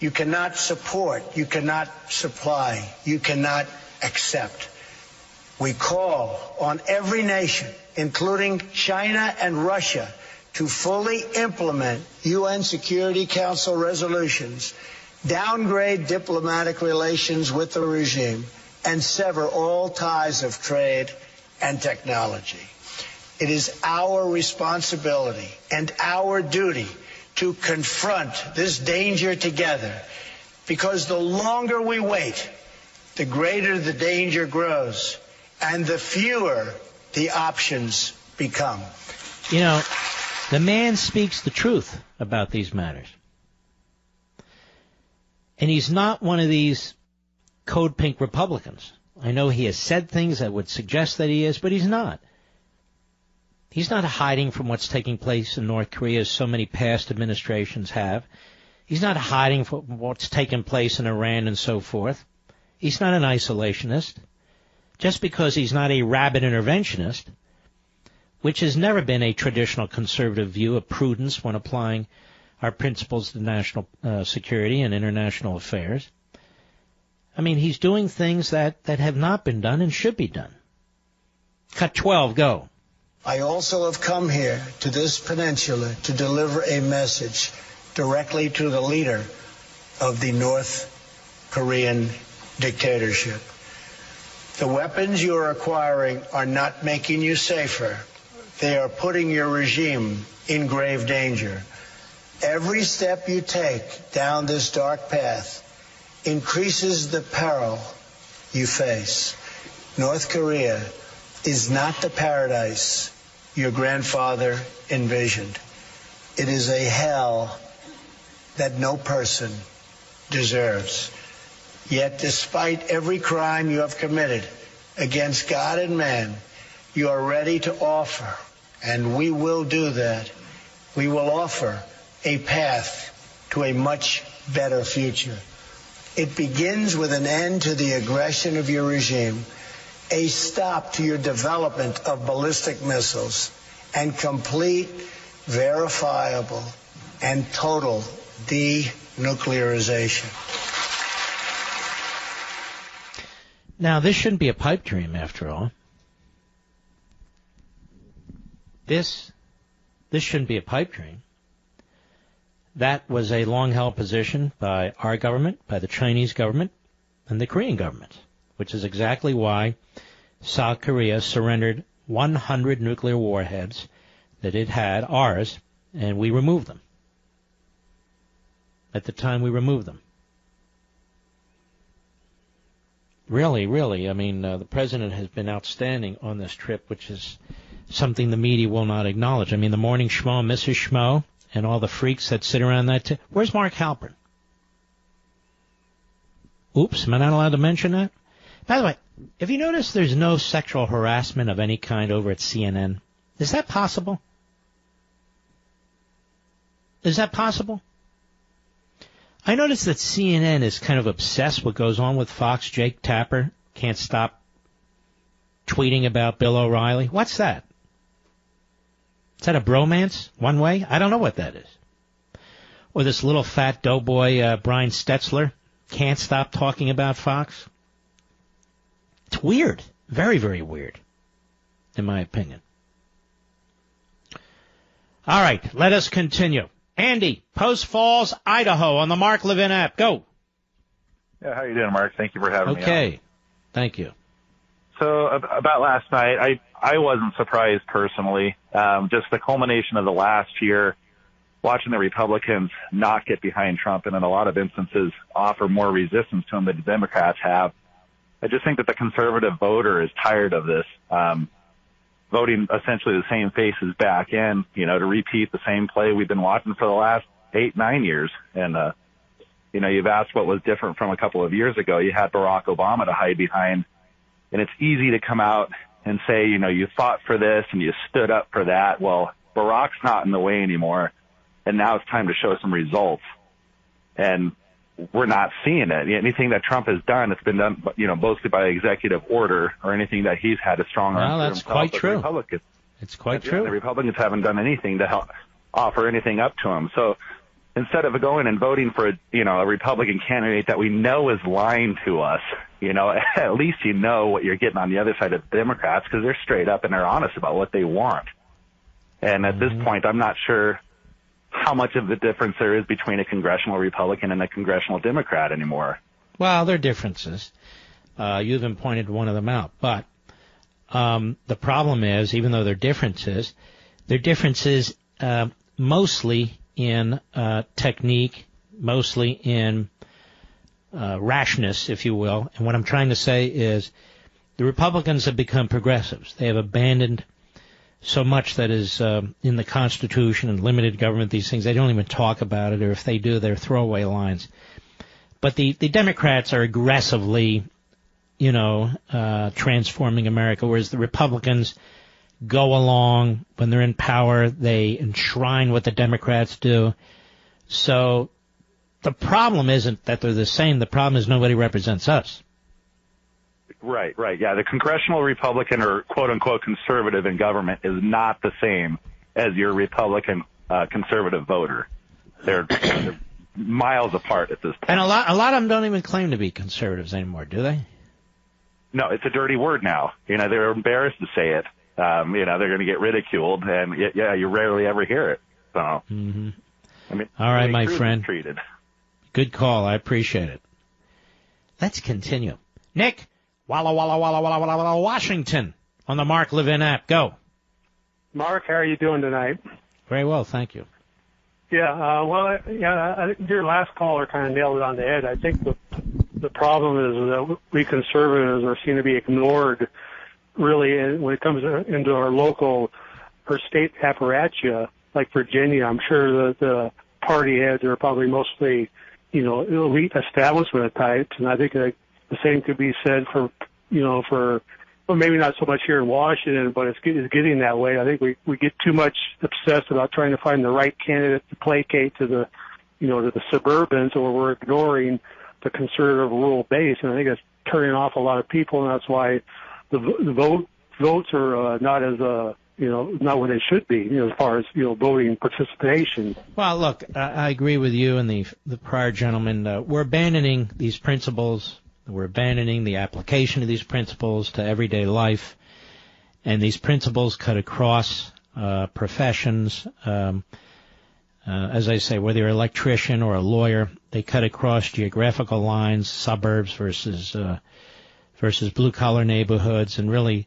you cannot support, you cannot supply, you cannot accept. We call on every nation, including China and Russia, to fully implement UN Security Council resolutions, downgrade diplomatic relations with the regime, and sever all ties of trade and technology. It is our responsibility and our duty to confront this danger together, because the longer we wait, the greater the danger grows, and the fewer the options become. You know, the man speaks the truth about these matters. And he's not one of these code pink Republicans. I know he has said things that would suggest that he is, but he's not. He's not hiding from what's taking place in North Korea, as so many past administrations have. He's not hiding from what's taken place in Iran and so forth. He's not an isolationist. Just because he's not a rabid interventionist, which has never been a traditional conservative view of prudence when applying our principles to national security and international affairs. I mean, he's doing things that have not been done and should be done. Cut 12, go. I also have come here to this peninsula to deliver a message directly to the leader of the North Korean dictatorship. The weapons you are acquiring are not making you safer. They are putting your regime in grave danger. Every step you take down this dark path increases the peril you face. North Korea is not the paradise your grandfather envisioned. It is a hell that no person deserves. Yet despite every crime you have committed against God and man, you are ready to offer, and we will do that. We will offer a path to a much better future. It begins with an end to the aggression of your regime, a stop to your development of ballistic missiles, and complete, verifiable, and total denuclearization. Now, this shouldn't be a pipe dream, after all. This shouldn't be a pipe dream. That was a long-held position by our government, by the Chinese government, and the Korean government, which is exactly why South Korea surrendered 100 nuclear warheads that it had, ours, and we removed them. At the time, we removed them. Really, I mean, the president has been outstanding on this trip, which is something the media will not acknowledge. I mean, the morning schmo, Mrs. Schmo, and all the freaks that sit around that. Where's Mark Halperin? Oops, am I not allowed to mention that? By the way, if you notice there's no sexual harassment of any kind over at CNN, is that possible? Is that possible? I noticed that CNN is kind of obsessed with what goes on with Fox. Jake Tapper can't stop tweeting about Bill O'Reilly. What's that? Is that a bromance one way? I don't know what that is. Or this little fat doughboy Brian Stetzler can't stop talking about Fox. It's weird. Very, very weird, in my opinion. All right, let us continue. Andy, Post Falls, Idaho, on the Mark Levin app. Go. Yeah, how you doing, Mark? Thank you for having me on. Okay, thank you. So about last night, I wasn't surprised personally. Just the culmination of the last year, watching the Republicans not get behind Trump and in a lot of instances offer more resistance to him than the Democrats have. I just think that the conservative voter is tired of this, voting essentially the same faces back in, to repeat the same play we've been watching for the last 8-9 years. And, you've asked what was different from a couple of years ago. You had Barack Obama to hide behind. And it's easy to come out and say, you fought for this and you stood up for that. Well, Barack's not in the way anymore, and now it's time to show some results. And we're not seeing it. Anything that Trump has done, it's been done, mostly by executive order, or anything that he's had a strong arm. Well, that's quite true. It's quite true. The Republicans haven't done anything to help offer anything up to him. So instead of going and voting for a Republican candidate that we know is lying to us, at least what you're getting on the other side of the Democrats, because they're straight up and they're honest about what they want. And at this point, I'm not sure how much of the difference there is between a congressional Republican and a congressional Democrat anymore. Well, there are differences. You even pointed one of them out. But the problem is, even though there are differences mostly in technique, mostly in rashness, if you will. And what I'm trying to say is the Republicans have become progressives. They have abandoned so much that is in the Constitution and limited government, these things. They don't even talk about it, or if they do, they're throwaway lines. But the Democrats are aggressively, transforming America, whereas the Republicans go along. When they're in power, they enshrine what the Democrats do. So the problem isn't that they're the same. The problem is nobody represents us. Right. Yeah, the congressional Republican or quote-unquote conservative in government is not the same as your Republican conservative voter. They're miles apart at this point. And a lot of them don't even claim to be conservatives anymore, do they? No, it's a dirty word now. They're embarrassed to say it. They're going to get ridiculed, and you rarely ever hear it. So, all right, my friend. Treated. Good call. I appreciate it. Let's continue. Nick, Walla Walla Walla Walla Walla Walla, Washington, on the Mark Levin app. Go. Mark, how are you doing tonight? Very well, thank you. I think your last caller kind of nailed it on the head. I think the problem is that we conservatives are seen to be ignored, really, when it comes into our local or state apparatus, like Virginia. I'm sure that the party heads are probably mostly, elite establishment types, and I think the same could be said for well, maybe not so much here in Washington, but it's getting that way. I think we get too much obsessed about trying to find the right candidate to placate to the, to the suburbans, or we're ignoring the conservative rural base, and I think it's turning off a lot of people, and that's why the votes are not as not what they should be, as far as voting participation. Well, look, I agree with you and the prior gentleman. We're abandoning these principles. We're abandoning the application of these principles to everyday life, and these principles cut across professions. As I say, whether you're an electrician or a lawyer, they cut across geographical lines, suburbs versus blue-collar neighborhoods, and really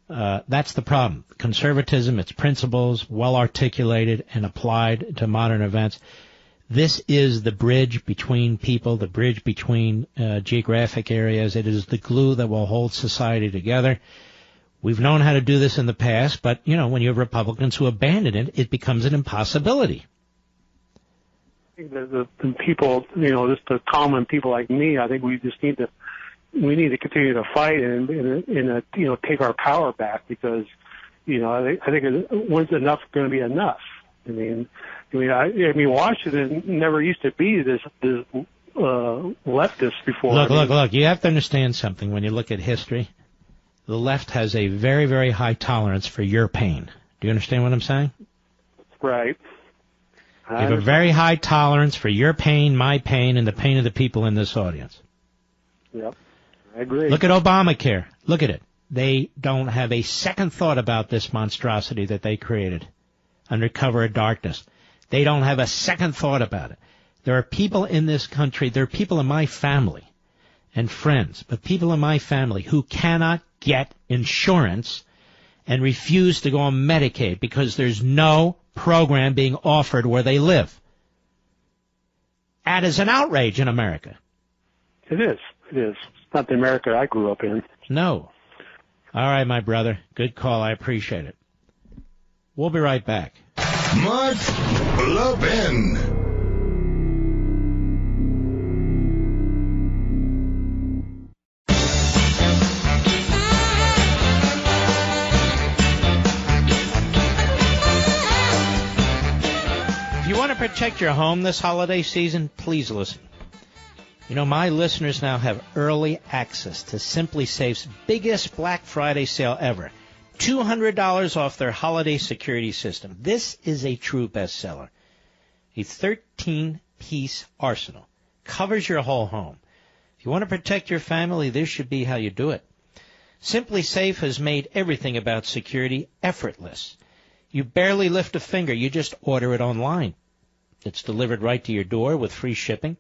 that's the problem. Conservatism, its principles, well-articulated and applied to modern events. This is the bridge between people, the bridge between geographic areas. It is the glue that will hold society together. We've known how to do this in the past, but, when you have Republicans who abandon it, it becomes an impossibility. I think the people, just the common people like me, I think we need to continue to fight and take our power back, because, I think when's enough going to be enough? I mean, Washington never used to be this leftist before. Look. You have to understand something when you look at history. The left has a very, very high tolerance for your pain. Do you understand what I'm saying? Right. You have a very high tolerance for your pain, my pain, and the pain of the people in this audience. Yep, I agree. Look at Obamacare. Look at it. They don't have a second thought about this monstrosity that they created under cover of darkness. They don't have a second thought about it. There are people in this country, there are people in my family and friends, but people in my family who cannot get insurance and refuse to go on Medicaid because there's no program being offered where they live. That is an outrage in America. It is. It's not the America I grew up in. No. All right, my brother. Good call. I appreciate it. We'll be right back. Mark Levin. If you want to protect your home this holiday season, please listen. You know, my listeners now have early access to Simply Safe's biggest Black Friday sale ever. $200 off their holiday security system. This is a true bestseller. A 13-piece arsenal. Covers your whole home. If you want to protect your family, this should be how you do it. Simply Safe has made everything about security effortless. You barely lift a finger. You just order it online. It's delivered right to your door with free shipping.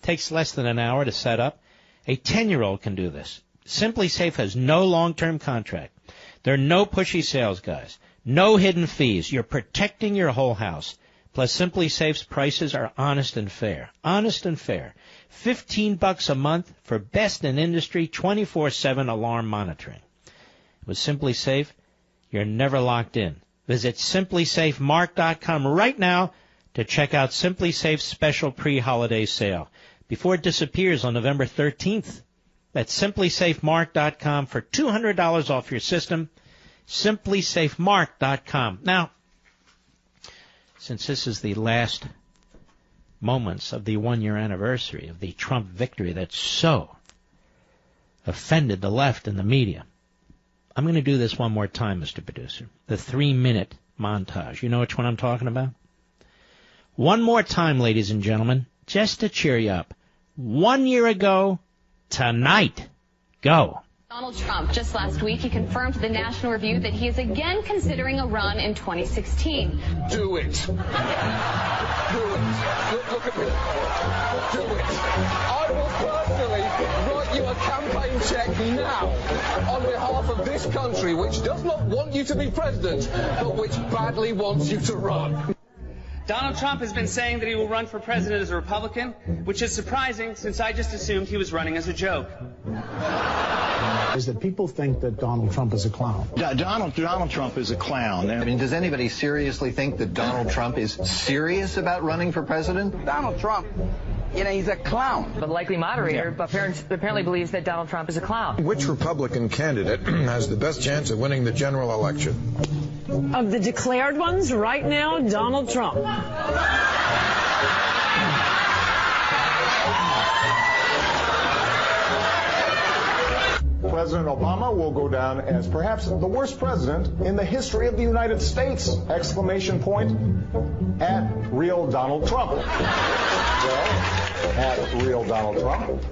Takes less than an hour to set up. A 10-year-old can do this. Simply Safe has no long-term contract. There are no pushy sales guys. No hidden fees. You're protecting your whole house. Plus, Simply Safe's prices are honest and fair. Honest and fair. $15 a month for best in industry 24/7 alarm monitoring. With Simply Safe, you're never locked in. Visit simplysafemark.com right now to check out Simply Safe's special pre-holiday sale before it disappears on November 13th. That's simplysafemark.com for $200 off your system. Simplysafemark.com. Now, since this is the last moments of the one-year anniversary of the Trump victory that so offended the left and the media, I'm going to do this one more time, Mr. Producer. The 3-minute montage. You know which one I'm talking about? One more time, ladies and gentlemen, just to cheer you up. 1 year ago tonight. Go. Donald Trump, just last week, he confirmed to the National Review that he is again considering a run in 2016. Do it. Do it. Look at me. Do it. I will personally write you a campaign check now on behalf of this country, which does not want you to be president, but which badly wants you to run. Donald Trump has been saying that he will run for president as a Republican, which is surprising since I just assumed he was running as a joke. Is that people think that Donald Trump is a clown. Donald Trump is a clown. I mean, does anybody seriously think that Donald Trump is serious about running for president? Donald Trump, you know, he's a clown. The likely moderator apparently believes that Donald Trump is a clown. Which Republican candidate has the best chance of winning the general election? Of the declared ones, right now, Donald Trump. President Obama will go down as perhaps the worst president in the history of the United States! Exclamation point at real Donald Trump. Well, at real Donald Trump,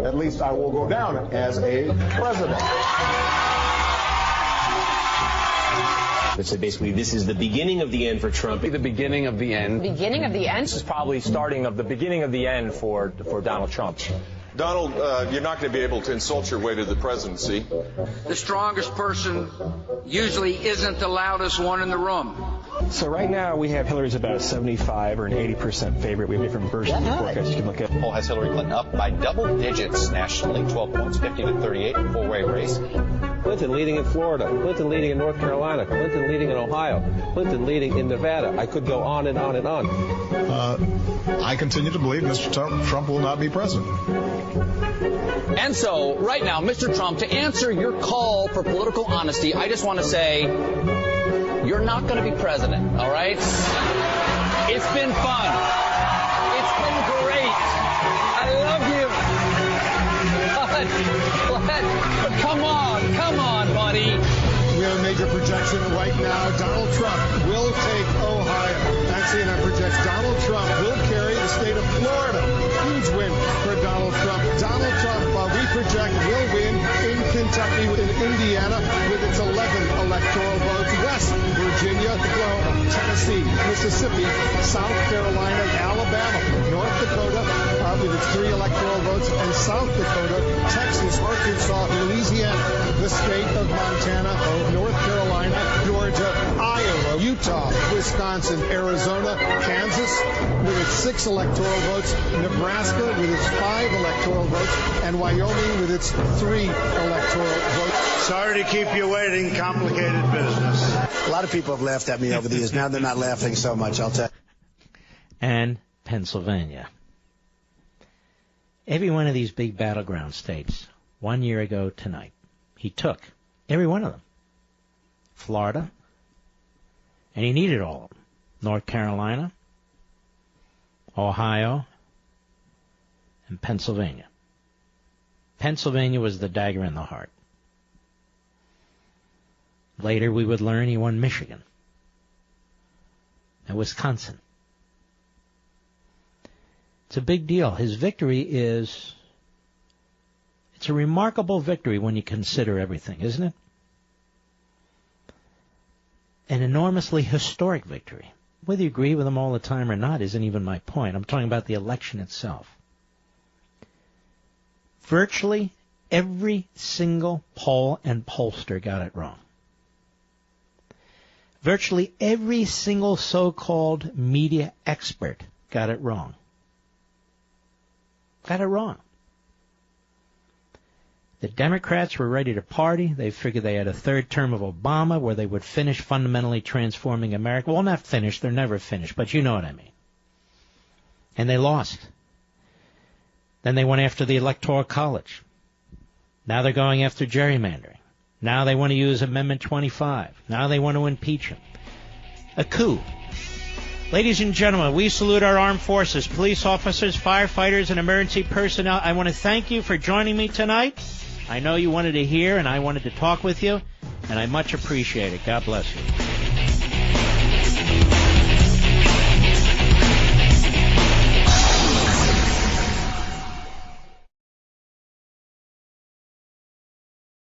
at least I will go down as a president. So basically, this is the beginning of the end for Trump. The beginning of the end. Beginning of the end? This is probably starting of the beginning of the end for Donald Trump. Donald, you're not going to be able to insult your way to the presidency. The strongest person usually isn't the loudest one in the room. So right now we have Hillary's about a 75 or an 80% favorite. We have different versions of the forecast you can look at. The poll has Hillary Clinton up by double digits nationally, 12 points, 50 to 38, four-way race. Clinton leading in Florida, Clinton leading in North Carolina, Clinton leading in Ohio, Clinton leading in Nevada. I could go on and on and on. I continue to believe Mr. Trump will not be president. And so, right now, Mr. Trump, to answer your call for political honesty, I just want to say, you're not going to be president, all right? It's been fun. It's been great. I love you. But come on, buddy. We have a major projection right now. Donald Trump will take Ohio. That CNN projects Donald Trump will carry the state of Florida. Huge win for Donald Trump. Donald Trump, we project, will win in Kentucky, in Indiana, with its 11 electoral votes. West Virginia, Oklahoma, Tennessee, Mississippi, South Carolina, Alabama, North Dakota, with its 3 electoral votes, and South Dakota, Texas, Arkansas, Louisiana, the state of Montana, North Carolina, Georgia, Iowa, Utah, Wisconsin, Arizona, Kansas with its 6 electoral votes, Nebraska with its 5 electoral votes, and Wyoming with its 3 electoral votes. Sorry to keep you waiting. Complicated business. A lot of people have laughed at me over the years. Now they're not laughing so much, I'll tell you. And Pennsylvania. Every one of these big battleground states, 1 year ago tonight, he took every one of them. Florida, and he needed all of them. North Carolina, Ohio, and Pennsylvania. Pennsylvania was the dagger in the heart. Later we would learn he won Michigan and Wisconsin. It's a big deal. His victory it's a remarkable victory when you consider everything, isn't it? An enormously historic victory. Whether you agree with him all the time or not isn't even my point. I'm talking about the election itself. Virtually every single poll and pollster got it wrong. Virtually every single so-called media expert got it wrong. Got it wrong. The Democrats were ready to party. They figured they had a third term of Obama where they would finish fundamentally transforming America. Well, not finish. They're never finished, but you know what I mean. And they lost. Then they went after the Electoral College. Now they're going after gerrymandering. Now they want to use Amendment 25. Now they want to impeach him. A coup. Ladies and gentlemen, we salute our armed forces, police officers, firefighters, and emergency personnel. I want to thank you for joining me tonight. I know you wanted to hear, and I wanted to talk with you, and I much appreciate it. God bless you.